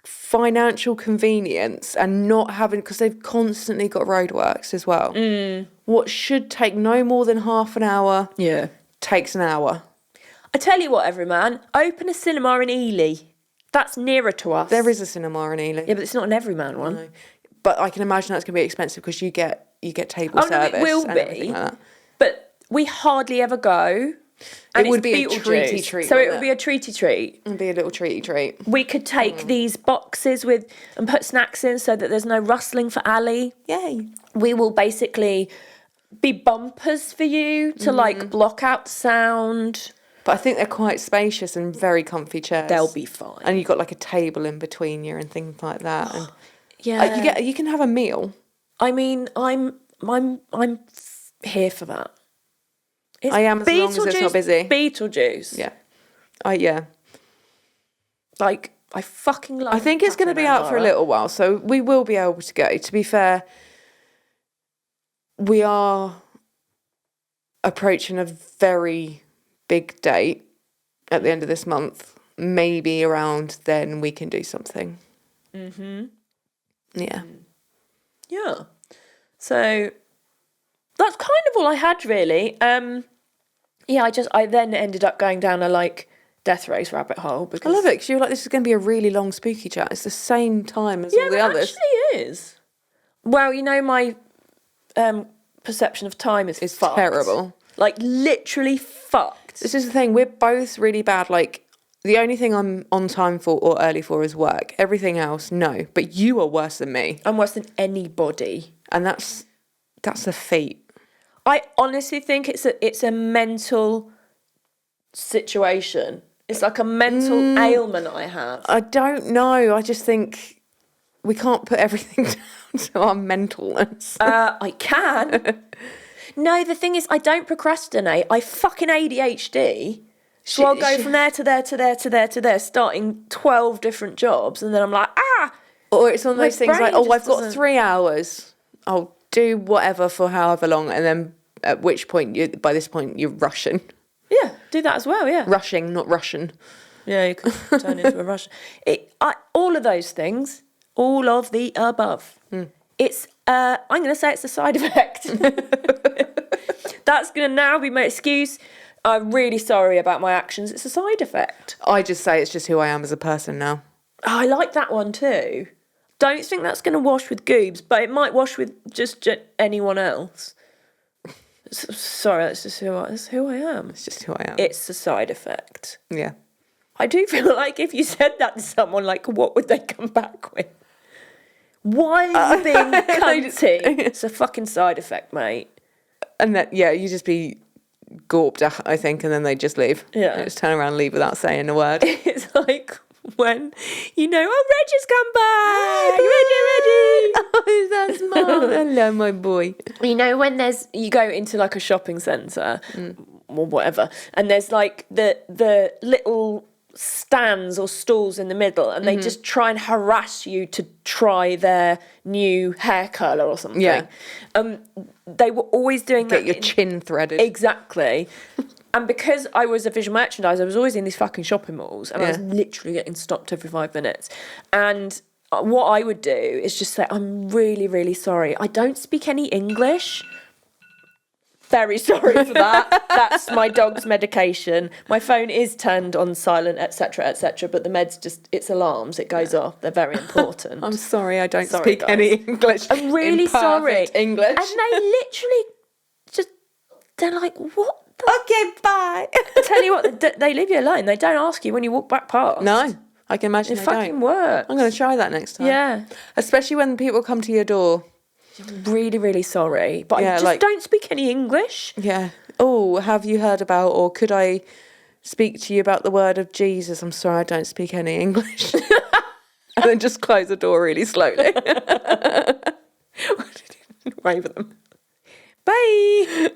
financial convenience and not having, because they've constantly got roadworks as well. What should take no more than half an hour Yeah. takes an hour. I tell you what, Everyman, open a cinema in Ely. That's nearer to us. There is a cinema in Ely. Yeah, but it's not an Everyman one. No. But I can imagine that's going to be expensive because you get table Oh, no, service. it will and be. everything like that. But we hardly ever go. And It would it's be a Beetlejuice, treaty treat, So it wouldn't would it? be a treaty treat. It'd be a little treaty treat. We could take these boxes with and put snacks in so that there's no rustling for Ali. Yay. We will basically be bumpers for you to like block out the sound. But I think they're quite spacious and very comfy chairs. They'll be fine. And you've got like a table in between you and things like that. And Yeah. you can have a meal. I mean, I'm here for that. It's I am, as long as it's not busy. Beetlejuice. Yeah. Like, I fucking love I think it's going to be out for a little while, so we will be able to go. To be fair, we are approaching a very big date at the end of this month. Maybe around then we can do something. Mm-hmm. Yeah. Yeah. So that's kind of all I had really. Yeah, I then ended up going down a like death race rabbit hole because I love it because you're like, this is going to be a really long spooky chat. It's the same time as all the it others. actually is. Well, you know, my perception of time is It's fucked. terrible. Like literally fucked. This is the thing. We're both really bad. Like, the only thing I'm on time for or early for is work. Everything else, no. But you are worse than me. I'm worse than anybody. And that's a feat. I honestly think it's a mental situation. It's like a mental ailment I have. I don't know. I just think we can't put everything down to our mentalness. I can. No, the thing is, I don't procrastinate. I fucking ADHD. So I'll go from there to there to there to there to there, starting 12 different jobs, and then I'm like, Or it's one of my those things like, brain oh, just I've got doesn't- 3 hours. I'll do whatever for however long. And then at which point, by this point, you're rushing. yeah, do that as well, yeah. Rushing, not Russian. Yeah, you could turn into a Russian. All of those things, all of the above. It's, I'm going to say it's a side effect. That's going to now be my excuse. I'm really sorry about my actions. It's a side effect. I just say it's just who I am as a person now. Oh, I like that one too. Don't think that's going to wash with Goobs, but it might wash with just anyone else. Sorry, that's just who I am. It's just who I am. It's a side effect. Yeah. I do feel like if you said that to someone, like, what would they come back with? Why are you being cunty? It's a fucking side effect, mate. And that, yeah, you just be gawped at, I think, and then they just leave. Yeah. They just turn around and leave without saying a word. It's like, when, oh, Reggie's come back. Reggie. Oh, that's Mark. Hello, my boy. When you go into like a shopping centre or whatever, and there's like the little stands or stalls in the middle, and they just try and harass you to try their new hair curler or something. Yeah. They were always doing that. Get your chin threaded. Exactly. And because I was a visual merchandiser, I was always in these fucking shopping malls, and I was literally getting stopped every 5 minutes. And what I would do is just say, I'm really, really sorry. I don't speak any English. Very sorry for that. That's my dog's medication. My phone is turned on silent, etc., but the med's it's alarms. It goes off. They're very important. I'm sorry, I don't speak guys. any English. I'm really sorry. English. And they literally they're like, what? Okay, bye. I tell you what, they leave you alone. They don't ask you when you walk back past. No, I can imagine It they fucking don't. works. I'm going to try that next time. Yeah. Especially when people come to your door. Really, really sorry. But Yeah, I just don't speak any English. Yeah. Oh, have you heard about, or could I speak to you about the word of Jesus? I'm sorry, I don't speak any English. And then just close the door really slowly. Wave at them. Bye.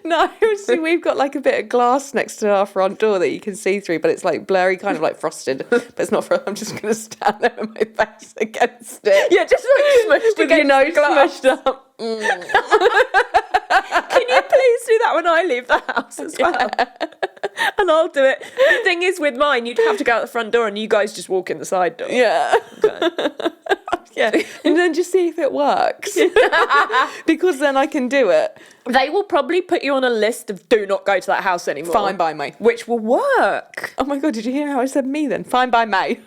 No, see, we've got like a bit of glass next to our front door that you can see through, but it's like blurry, kind of like frosted. But it's not I'm just going to stand there with my face against it. Yeah, just like smushed With your nose glass. smushed up. Can you please do that when I leave the house as well? And I'll do it. The thing is, with mine, you'd have to go out the front door and you guys just walk in the side door. Yeah. Okay. Yeah. And then just see if it works. Because then I can do it. They will probably put you on a list of do not go to that house anymore. Fine by me. Which will work. Oh my God, did you hear how I said me then? Fine by me.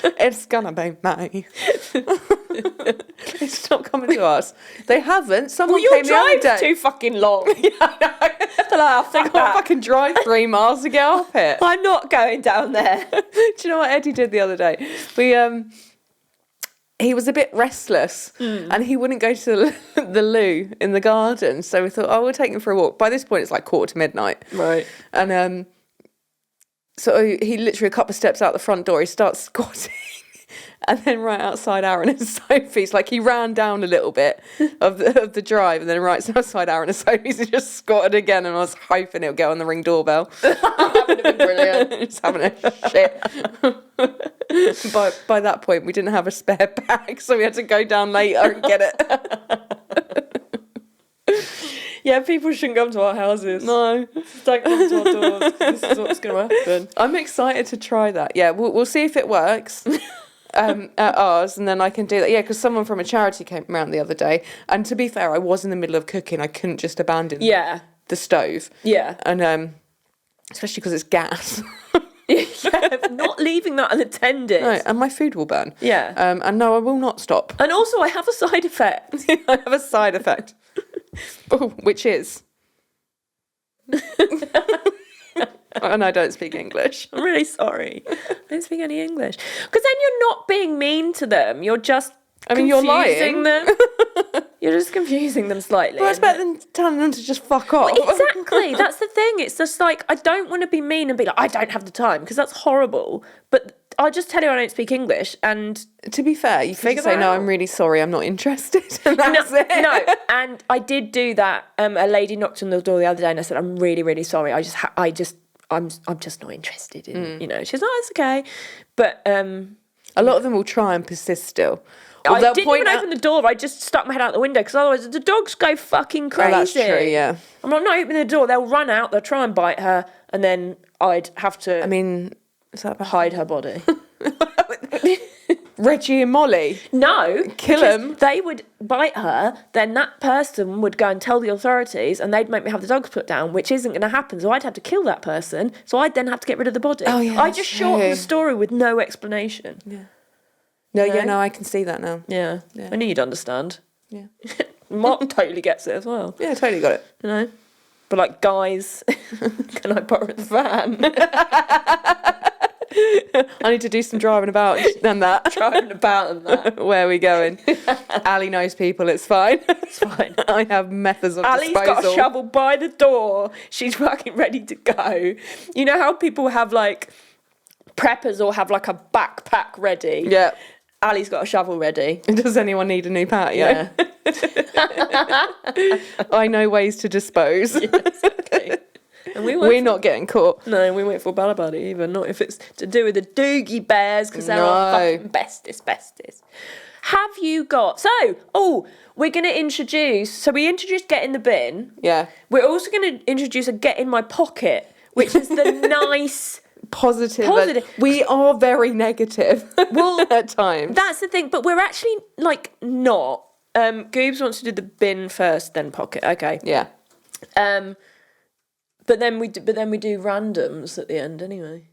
It's gonna be me. It's not coming to us. They haven't. Someone Well, your came the other drive's day. too fucking long. They're like, I can't fucking drive 3 miles to get up it. I'm not going down there. Do you know what Eddie did the other day? He was a bit restless and he wouldn't go to the loo in the garden. So we thought, we'll take him for a walk. By this point, it's like 4:45. Right. And so he literally a couple of steps out the front door, he starts squatting. And then right outside Aaron and Sophie's, like he ran down a little bit of the drive, and then right outside Aaron and Sophie's, he just squatted again, and I was hoping it would go on the Ring doorbell. That would have been brilliant. Just having a shit. By that point, we didn't have a spare bag, so we had to go down later and get it. Yeah, people shouldn't come to our houses. No. Don't come to our doors. This is what's going to happen. I'm excited to try that. Yeah, we'll see if it works. At ours, and then I can do that. Yeah, because someone from a charity came around the other day, and to be fair, I was in the middle of cooking. I couldn't just abandon the stove. Yeah. And especially because it's gas. Yeah, not leaving that unattended. No, and my food will burn. Yeah. And no, I will not stop. And also, I have a side effect. I have a side effect. Which is... And I don't speak English. I'm really sorry. I don't speak any English. Because then you're not being mean to them. You're just you're lying. them. You're just confusing them slightly. Well, it's better than telling them to just fuck off. Well, exactly. That's the thing. It's just like, I don't want to be mean and be like, I don't have the time, because that's horrible. But I'll just tell you I don't speak English. And to be fair, you figure could say, that no, out. I'm really sorry, I'm not interested. And that's it. No, and I did do that. A lady knocked on the door the other day and I said, I'm really, really sorry. I'm just not interested in, She's like, it's okay. But a lot of them will try and persist still. Or I they'll didn't even open the door. I just stuck my head out the window, because otherwise the dogs go fucking crazy. Oh, that's true, yeah. I'm not opening the door. They'll run out. They'll try and bite her, and then I'd have to. I mean, is that bad? Hide her body. Reggie and Molly. No, Kill because 'em. They would bite her. Then that person would go and tell the authorities, and they'd make me have the dogs put down, which isn't going to happen. So I'd have to kill that person. So I'd then have to get rid of the body. Oh, yeah, I that's just shortened true. the story with no explanation. Yeah. No, You know? yeah, no, I can see that now. Yeah. Yeah. I knew you'd understand. Yeah. Mark totally gets it as well. Yeah, totally got it. But like, guys, can I borrow the van? I need to do some driving about and that. Driving about and that. Where are we going? Ali knows people, it's fine. It's fine. I have methods of Ali's disposal. got a shovel by the door. She's fucking ready to go. You know how people have like preppers all have like a backpack ready. Yeah. Ali's got a shovel ready. Does anyone need a new patio? Yeah. I know ways to dispose. Exactly. And We're not getting caught. No, we went for Balabadi either. Not if it's to do with the Doogie Bears, because they're all fucking bestest. Have you got... So, we're going to introduce... So we introduced Get in the Bin. Yeah. We're also going to introduce a Get in My Pocket, which is the nice... Positive. We are very negative at times. That's the thing, but we're actually, like, not. Goobs wants to do the bin first, then pocket. Okay. Yeah. But then we do randoms at the end anyway.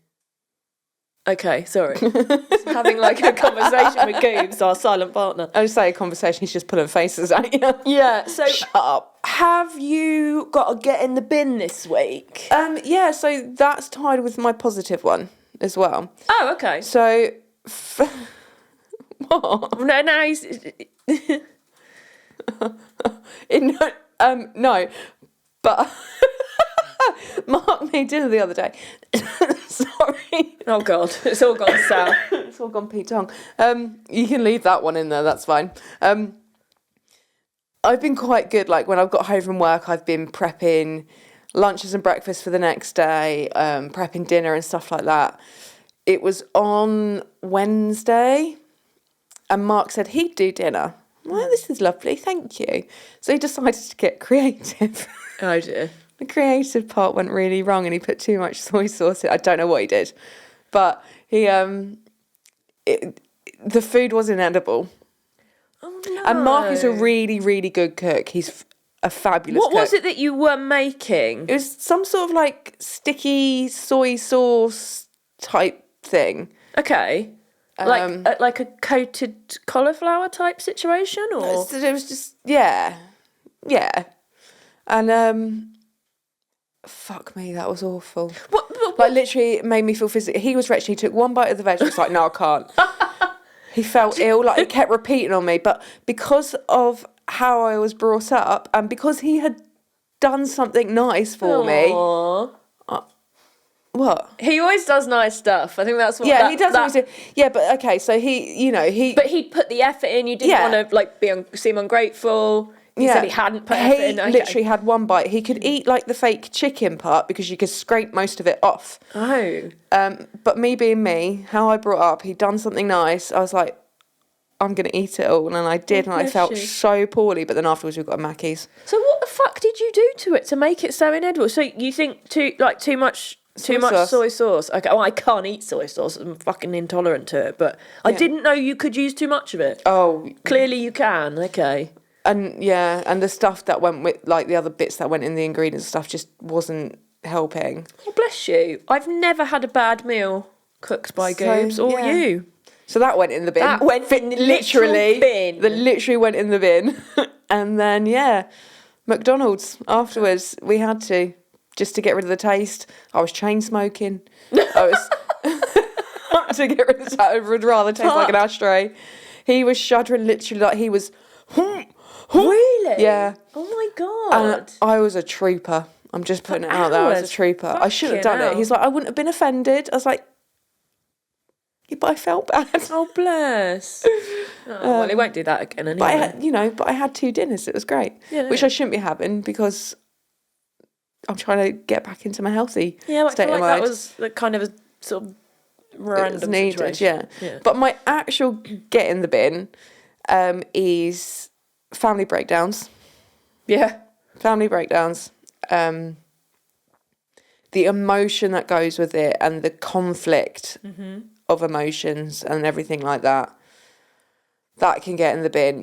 Okay, sorry. Having like a conversation with Goobs, our silent partner. I would say a conversation, he's just pulling faces at you. Yeah, so Shut up. have you got to get in the bin this week? Yeah, so that's tied with my positive one as well. Oh, okay. So, what? No, now he's... No, but Mark made dinner the other day. Sorry. Oh, God, it's all gone south. It's all gone Pete Tong. You can leave that one in there, that's fine. I've been quite good, like when I've got home from work, I've been prepping lunches and breakfast for the next day, prepping dinner and stuff like that. It was on Wednesday, and Mark said he'd do dinner. Well, this is lovely, thank you. So he decided to get creative. Oh, dear. The creative part went really wrong, and he put too much soy sauce in. I don't know what he did, but he the food was inedible. Oh, no. And Mark is a really, really good cook. He's a fabulous cook. What was it that you were making? It was some sort of like sticky soy sauce type thing. Okay. Like a coated cauliflower type situation, or So it was just yeah, and fuck me, that was awful. what? Like literally, it made me feel physically. He was wretched. He took one bite of the veg. It's like no, I can't. He felt ill. Like it kept repeating on me, but because of how I was brought up, and because he had done something nice for me. What? He always does nice stuff. I think that's what. Yeah, he does. Always do. Yeah, but okay, so he. But he'd put the effort in. You didn't want to like seem ungrateful. He said he hadn't put effort in. He literally had one bite. He could eat like the fake chicken part because you could scrape most of it off. Oh. But me being me, how I brought up, he'd done something nice. I was like, I'm gonna eat it all, and I did, and I felt so poorly. But then afterwards, we got a Mackey's. So what the fuck did you do to it to make it so inedible? So you think too much soy sauce? Okay, well, I can't eat soy sauce. I'm fucking intolerant to it. But I didn't know you could use too much of it. Oh, clearly you can. Okay. And and the stuff that went with, like the other bits that went in the ingredients and stuff, just wasn't helping. Oh, bless you. I've never had a bad meal cooked by Goobs or you. So that went in the bin. That went in the literally bin. That literally went in the bin. And then McDonald's afterwards. We had to, just to get rid of the taste. I was chain smoking. I was to get rid of that. I would rather taste like an ashtray. He was shuddering, literally, like he was. Really? Yeah. Oh my God. And I was a trooper. I'm just putting it out there. I was a trooper. I should have done it. He's like, I wouldn't have been offended. I was like, yeah, but I felt bad. Oh, bless. Well, he won't do that again anyway. But I had 2 dinners. It was great. Yeah, which I shouldn't be having because I'm trying to get back into my healthy state of mind. That was kind of a sort of random needed, situation. Yeah. But my actual get in the bin is family breakdowns. Yeah. Family breakdowns. The emotion that goes with it and the conflict of emotions and everything like that, that can get in the bin.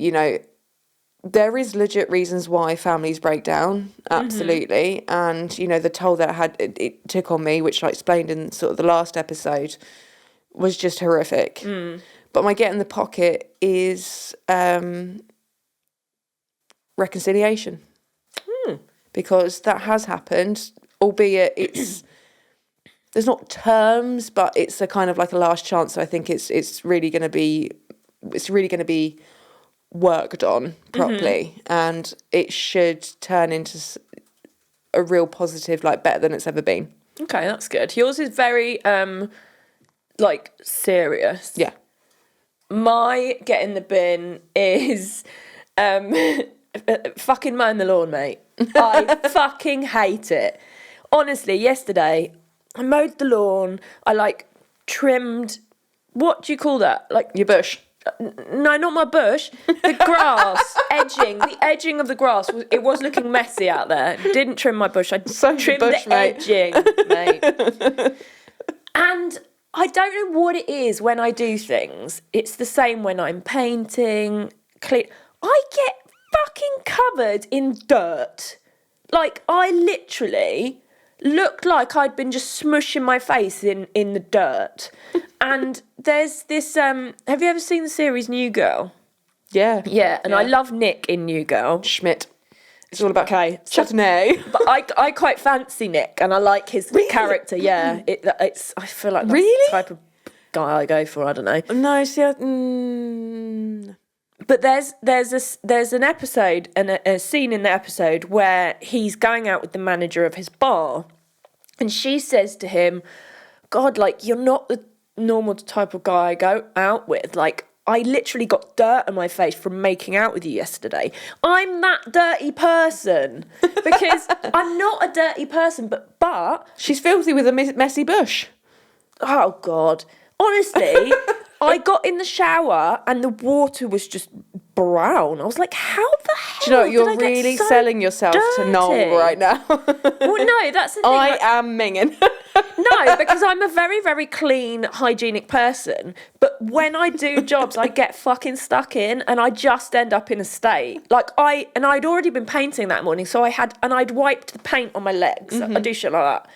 There is legit reasons why families break down, absolutely. And, the toll that it took on me, which I explained in sort of the last episode, was just horrific. But my get in the pocket is reconciliation. Because that has happened, albeit there's not terms, but it's a kind of like a last chance. So I think it's really going to be worked on properly, and it should turn into a real positive, like better than it's ever been. Okay, that's good. Yours is very like serious. Yeah. My get in the bin is fucking mowing the lawn, mate. I fucking hate it. Honestly, yesterday I mowed the lawn. I like trimmed. What do you call that? Like Your bush. no, not my bush. The grass edging. The edging of the grass. It was looking messy out there. Didn't trim my bush. I trimmed bush, the mate. edging, mate. And I don't know what it is when I do things. It's the same when I'm painting. I get fucking covered in dirt. Like I literally looked like I'd been just smushing my face in the dirt. And there's this, have you ever seen the series New Girl? Yeah. Yeah, and I love Nick in New Girl. Schmidt. It's all about Okay. Chardonnay. But I quite fancy Nick and I like his character, yeah. It's I feel like that's Really? the type of guy I go for, I don't know. No, see, But there's an episode and a scene in the episode where he's going out with the manager of his bar, and she says to him, "God, like you're not the normal type of guy I go out with. Like I literally got dirt on my face from making out with you yesterday. I'm that dirty person because I'm not a dirty person, but she's filthy with a messy bush. oh God, honestly." I got in the shower and the water was just brown. I was like, how the hell Do you know, did you're I get really so selling yourself to dirty? Noel right now. Well, no, that's the thing. I like, am minging. no, because I'm a very, very clean, hygienic person. But when I do jobs, I get fucking stuck in and I just end up in a state. Like I'd already been painting that morning. So I'd wiped the paint on my legs. Mm-hmm. I do shit like that.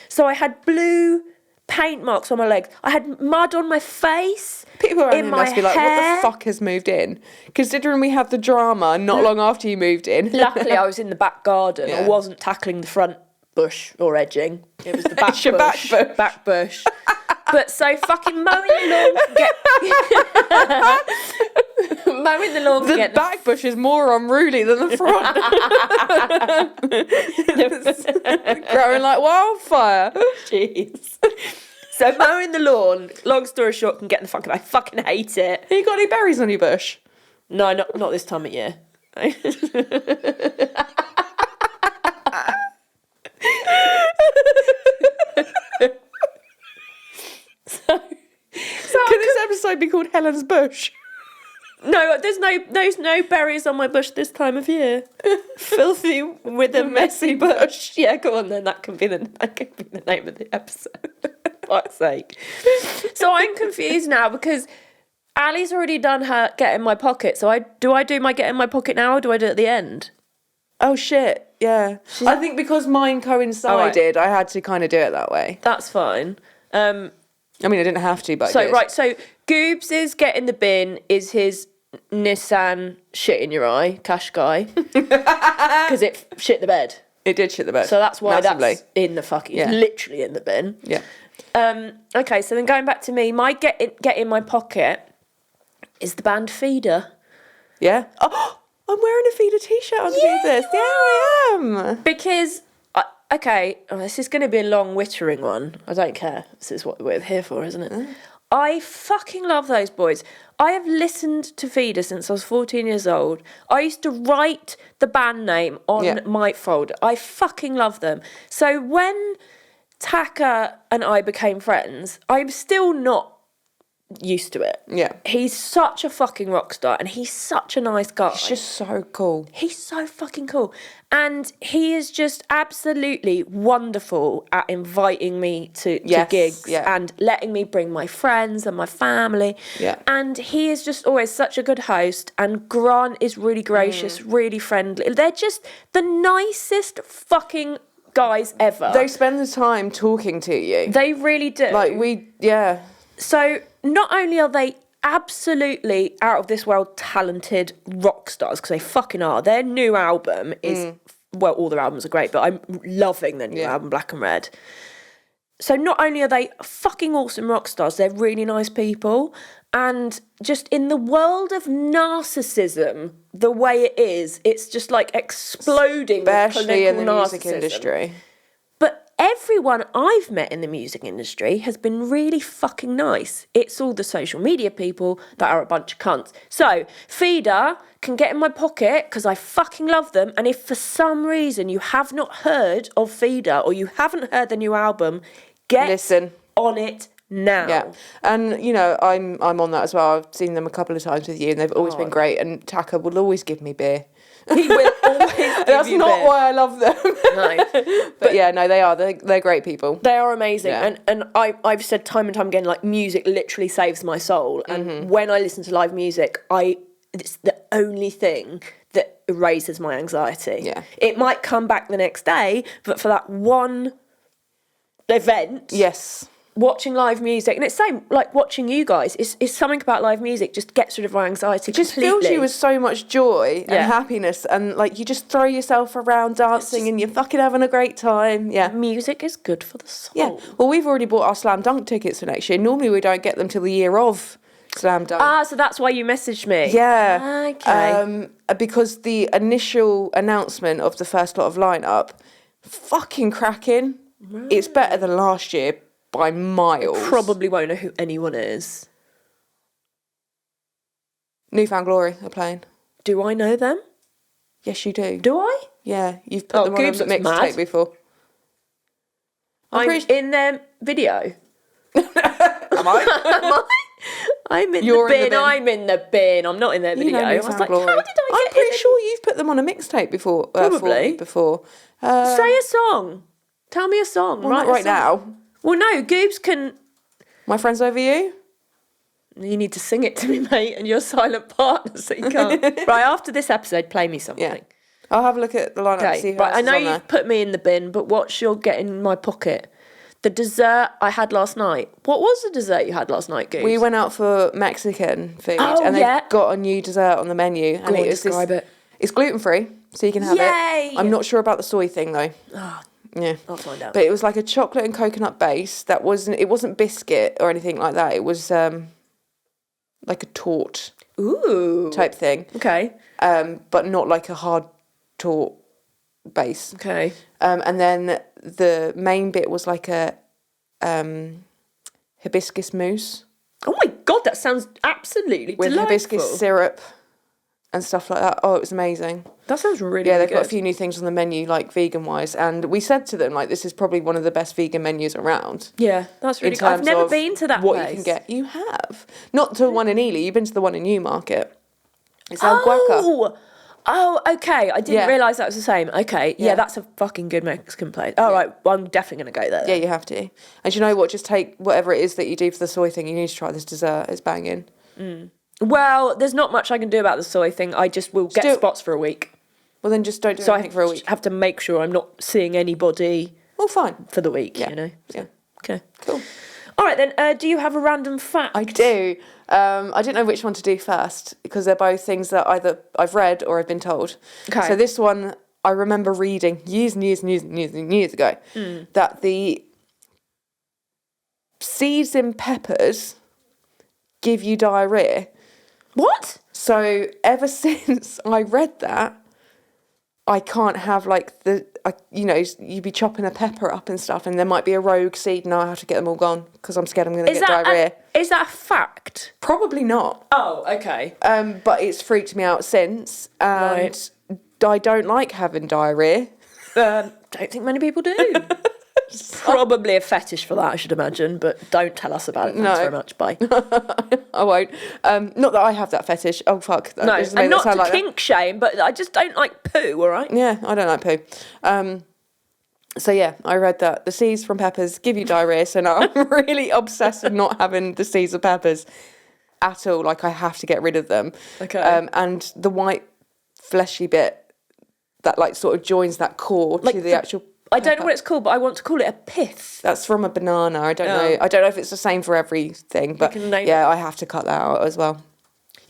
So I had blue paint marks on my legs. I had mud on my face. People around in here my must be like, hair. what the fuck has moved in? Considering we had the drama not long after you moved in. Luckily, I was in the back garden. I Yeah. wasn't tackling the front bush or edging. It was the back It's your bush. back bush. Back bush. But so fucking mowing the lawn can get... mowing the lawn can The get... back bush is more unruly than the front. Growing like wildfire. Jeez. So mowing the lawn, long story short, can get the fucking... I fucking hate it. You got any berries on your bush? No, not this time of year. Can this episode be called Helen's Bush? No, there's no berries on my bush this time of year. Filthy with a messy bush. Yeah, go on then. That can be the name of the episode. For fuck's sake. So I'm confused now because Ali's already done her get in my pocket. So do I do my get in my pocket now or do I do it at the end? Oh shit, yeah. I think because mine coincided, I had to kind of do it that way. That's fine. I mean, I didn't have to, but I did. Right, so Goobs' get in the bin is his Nissan shit in your eye, cash guy. Because it shit the bed. It did shit the bed. So that's why massively. that's in the fucking, Yeah. it's literally in the bin. Yeah. Okay, so then going back to me, my get in my pocket is the band Feeder. Yeah. Oh, I'm wearing a Feeder t-shirt underneath this. Yeah, I am. Because, this is going to be a long wittering one. I don't care. This is what we're here for, isn't it? I fucking love those boys. I have listened to Feeder since I was 14 years old. I used to write the band name on my folder. I fucking love them. So when Taka and I became friends, I'm still not used to it. Yeah. He's such a fucking rock star and he's such a nice guy. It's just so cool. He's so fucking cool. And he is just absolutely wonderful at inviting me to gigs and letting me bring my friends and my family. Yeah. And he is just always such a good host. And Grant is really gracious, really friendly. They're just the nicest fucking guys ever. They spend the time talking to you. They really do. So not only are they absolutely out of this world talented rock stars, because they fucking are. Their new album is, well, all their albums are great, but I'm loving their new album, Black and Red. So not only are they fucking awesome rock stars, they're really nice people. And just in the world of narcissism, the way it is, it's just like exploding with Especially in the political music narcissism. industry. But everyone I've met in the music industry has been really fucking nice. It's all the social media people that are a bunch of cunts. So, Feeder can get in my pocket because I fucking love them. And if for some reason you have not heard of Feeder or you haven't heard the new album, Listen on it now. Yeah, and you know I'm on that as well. I've seen them a couple of times with you, and they've always been great. And Taka will always give me beer. He will always give That's you not beer. why I love them. No. but yeah, no, they are. They're great people. They are amazing. Yeah. And I've said time and time again, like, music literally saves my soul. And when I listen to live music, it's the only thing that erases my anxiety. Yeah. It might come back the next day, but for that one event, Yes. watching live music, and it's same like watching you guys, it's something about live music just gets rid of my anxiety. It just completely. fills you with so much joy Yeah. and happiness, and like you just throw yourself around dancing and you're fucking having a great time. Yeah. Music is good for the soul. Yeah. Well, we've already bought our Slam Dunk tickets for next year. Normally we don't get them till the year of Slam Dunk. Ah, so that's why you messaged me. Yeah. Okay. Because the initial announcement of the first lot of lineup, fucking cracking. Right. It's better than last year by miles. Probably won't know who anyone is. Newfound Glory are playing. Do I know them? Yes, you do. Do I? Yeah, you've put them on a Goobs looks mad. mixtape before. I'm in their video. Am I? I'm in You're the in the bin. bin. I'm in the bin. I'm not in their You video. know I was Newfound like, Glory. how did I I'm get pretty in sure you've put them on a mixtape before. Probably. Before. Say a song. Tell me a song. Well, Write not a right song. now. Well, no, Goobs can... My Friends Over You? You need to sing it to me, mate, and you're a silent partner, so you can't. Right, after this episode, play me something. Yeah. I'll have a look at the lineup and see Okay, who right, else I is know on you've there. put me in the bin, but what's your get in my pocket? The dessert I had last night. What was the dessert you had last night, Goose? We went out for Mexican food, Oh, and they yeah. got a new dessert on the menu. Go And on, it was describe it. It's gluten free, so you can have Yay! it. I'm not sure about the soy thing though. Oh, Yeah, I'll find out. but it was like a chocolate and coconut base. That wasn't. It wasn't biscuit or anything like that. It was like a torte Ooh. type thing. Okay. But not like a hard torte base. Okay. And then the main bit was like a hibiscus mousse Oh my God, that sounds absolutely with delightful. hibiscus syrup and stuff like that. Oh, it was amazing. That sounds really, Yeah, really they've got a good. few new things on the menu, like vegan wise, and we said to them like this is probably one of the best vegan menus around. Yeah, that's really In good. I've terms never of been to that what place. you can get. You have not to the one in Ely. You've been to the one in Newmarket. It's El Guaca. Oh, okay. I didn't Yeah. realise that was the same. Okay, yeah, Yeah. that's a fucking good Mexican place. All right, well, I'm definitely going to go there. Yeah, you have to. And you know what? Just take whatever it is that you do for the soy thing. You need to try this dessert. It's banging. Well, there's not much I can do about the soy thing. I just will get do- spots for a week. Well, then just don't do So I anything for a week. have to make sure I'm not seeing anybody Well, fine. for the week, Yeah. you know? Yeah. Okay. Cool. All right, then, do you have a random fact? I do. I didn't know which one to do first because they're both things that either I've read or I've been told. Okay. So this one I remember reading years ago that the seeds in peppers give you diarrhea. What? So ever since I read that, I can't have like you'd be chopping a pepper up and stuff, and there might be a rogue seed, and I have to get them all gone because I'm scared I'm going to get diarrhea. Is that a fact? Probably not. Oh, okay. But it's freaked me out since, and I don't like having diarrhea. Don't think many people do. Probably a fetish for that, I should imagine, but don't tell us about it. Thanks very much. Bye. I won't. Not that I have that fetish. Oh fuck. That No, just made and that not sound to like that. kink shame, but I just don't like poo, all right? Yeah, I don't like poo. So yeah, I read that the seeds from peppers give you diarrhea. So now I'm really obsessed with not having the seeds of peppers at all. Like I have to get rid of them. Okay. And the white fleshy bit that like sort of joins that core to the actual. I don't know what it's called, but I want to call it a pith. That's from a banana. I don't know. I don't know if it's the same for everything, but can name yeah, I have to cut that out as well.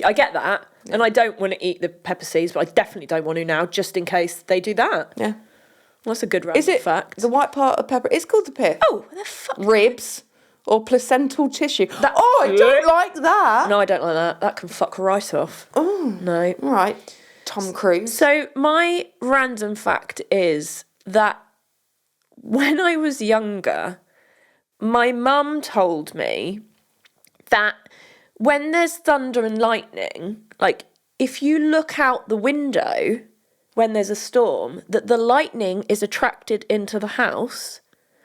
I get that, and I don't want to eat the pepper seeds, but I definitely don't want to now, just in case they do that. Yeah. Well, that's a good random Is it fact. the white part of pepper? It's called the pith. Oh, the fuck. Ribs or placental tissue. I don't like that. No, I don't like that. That can fuck right off. Oh. No. All right. Tom Cruise. So my random fact is that when I was younger, my mum told me that when there's thunder and lightning, like if you look out the window when there's a storm, that the lightning is attracted into the house.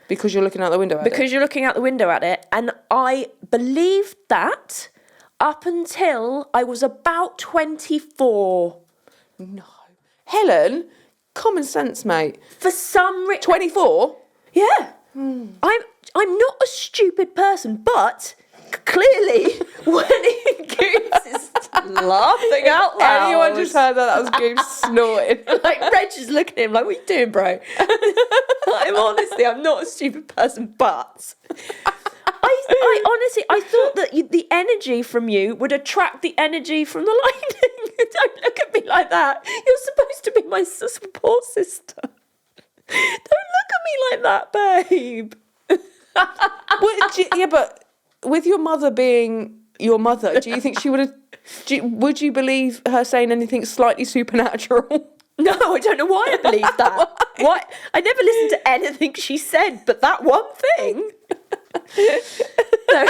Because you're looking out the window at it. Because you're looking out the window at it. And I believed that up until I was about 24. No. Helen, common sense, mate. For some reason... 24? Yeah. I'm not a stupid person, but clearly when Goose is laughing out loud... Anyone just heard that was Goose snorting. Like, Reg is looking at him like, what are you doing, bro? I'm not a stupid person, but... I honestly, I thought that the energy from you would attract the energy from the lightning. Don't look at me like that. You're supposed to be my support sister. Don't look at me like that, babe. Yeah, but with your mother being your mother, do you think she would have... would you believe her saying anything slightly supernatural? No, I don't know why I believe that. Why? I never listened to anything she said, but that one thing. No.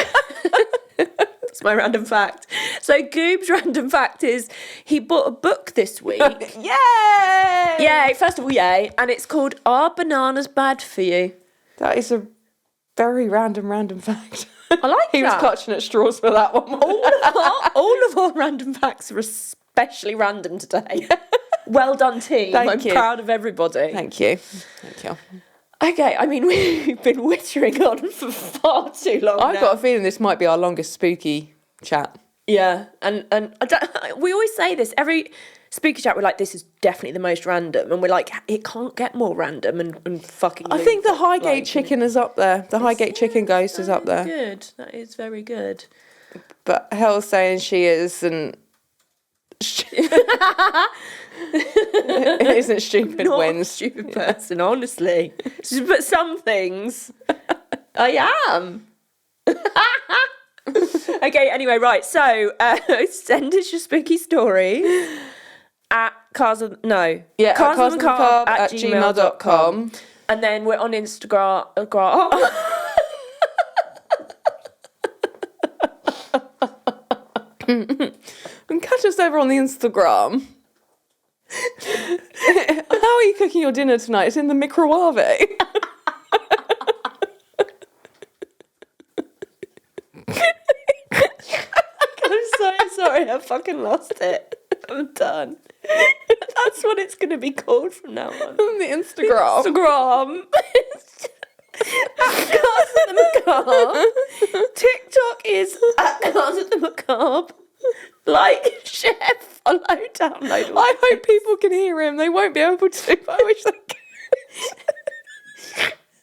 That's my random fact. So Goob's random fact is he bought a book this week. Yay! Yay! First of all, yay! And it's called "Are Bananas Bad for You?" That is a very random fact. I like He was that. clutching at straws for that one. All of our random facts are especially random today. Well done, team. Thank I'm you. proud of everybody. Thank you. Thank you. Okay, I mean, we've been wittering on for far too long I've now. got a feeling this might be our longest spooky chat. Yeah, and we always say this. Every spooky chat, we're like, this is definitely the most random. And we're like, it can't get more random and fucking... I think the Highgate chicken is up there. The Highgate chicken ghost is up there. Good. That is very good. But Helle's saying she isn't... It isn't stupid Not a wins. stupid person, honestly. But some things I am. Okay, anyway, right. So send us your spooky story at carsandcarb@gmail.com. And then we're on Instagram. And catch us over on the Instagram. How are you cooking your dinner tonight? It's in the microwave. I'm so sorry, I fucking lost it. I'm done. That's what it's going to be called from now on. On the Instagram. Instagram. At Cars at the Macabre. TikTok is at Cars at the Macabre. Like, share, follow, download. I hope people can hear him. They won't be able to. I wish they could.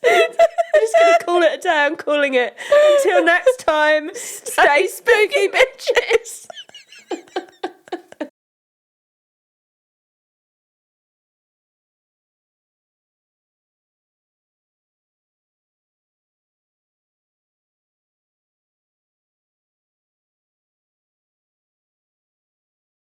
I'm just going to call it a day. I'm calling it. Until next time, stay spooky, bitches.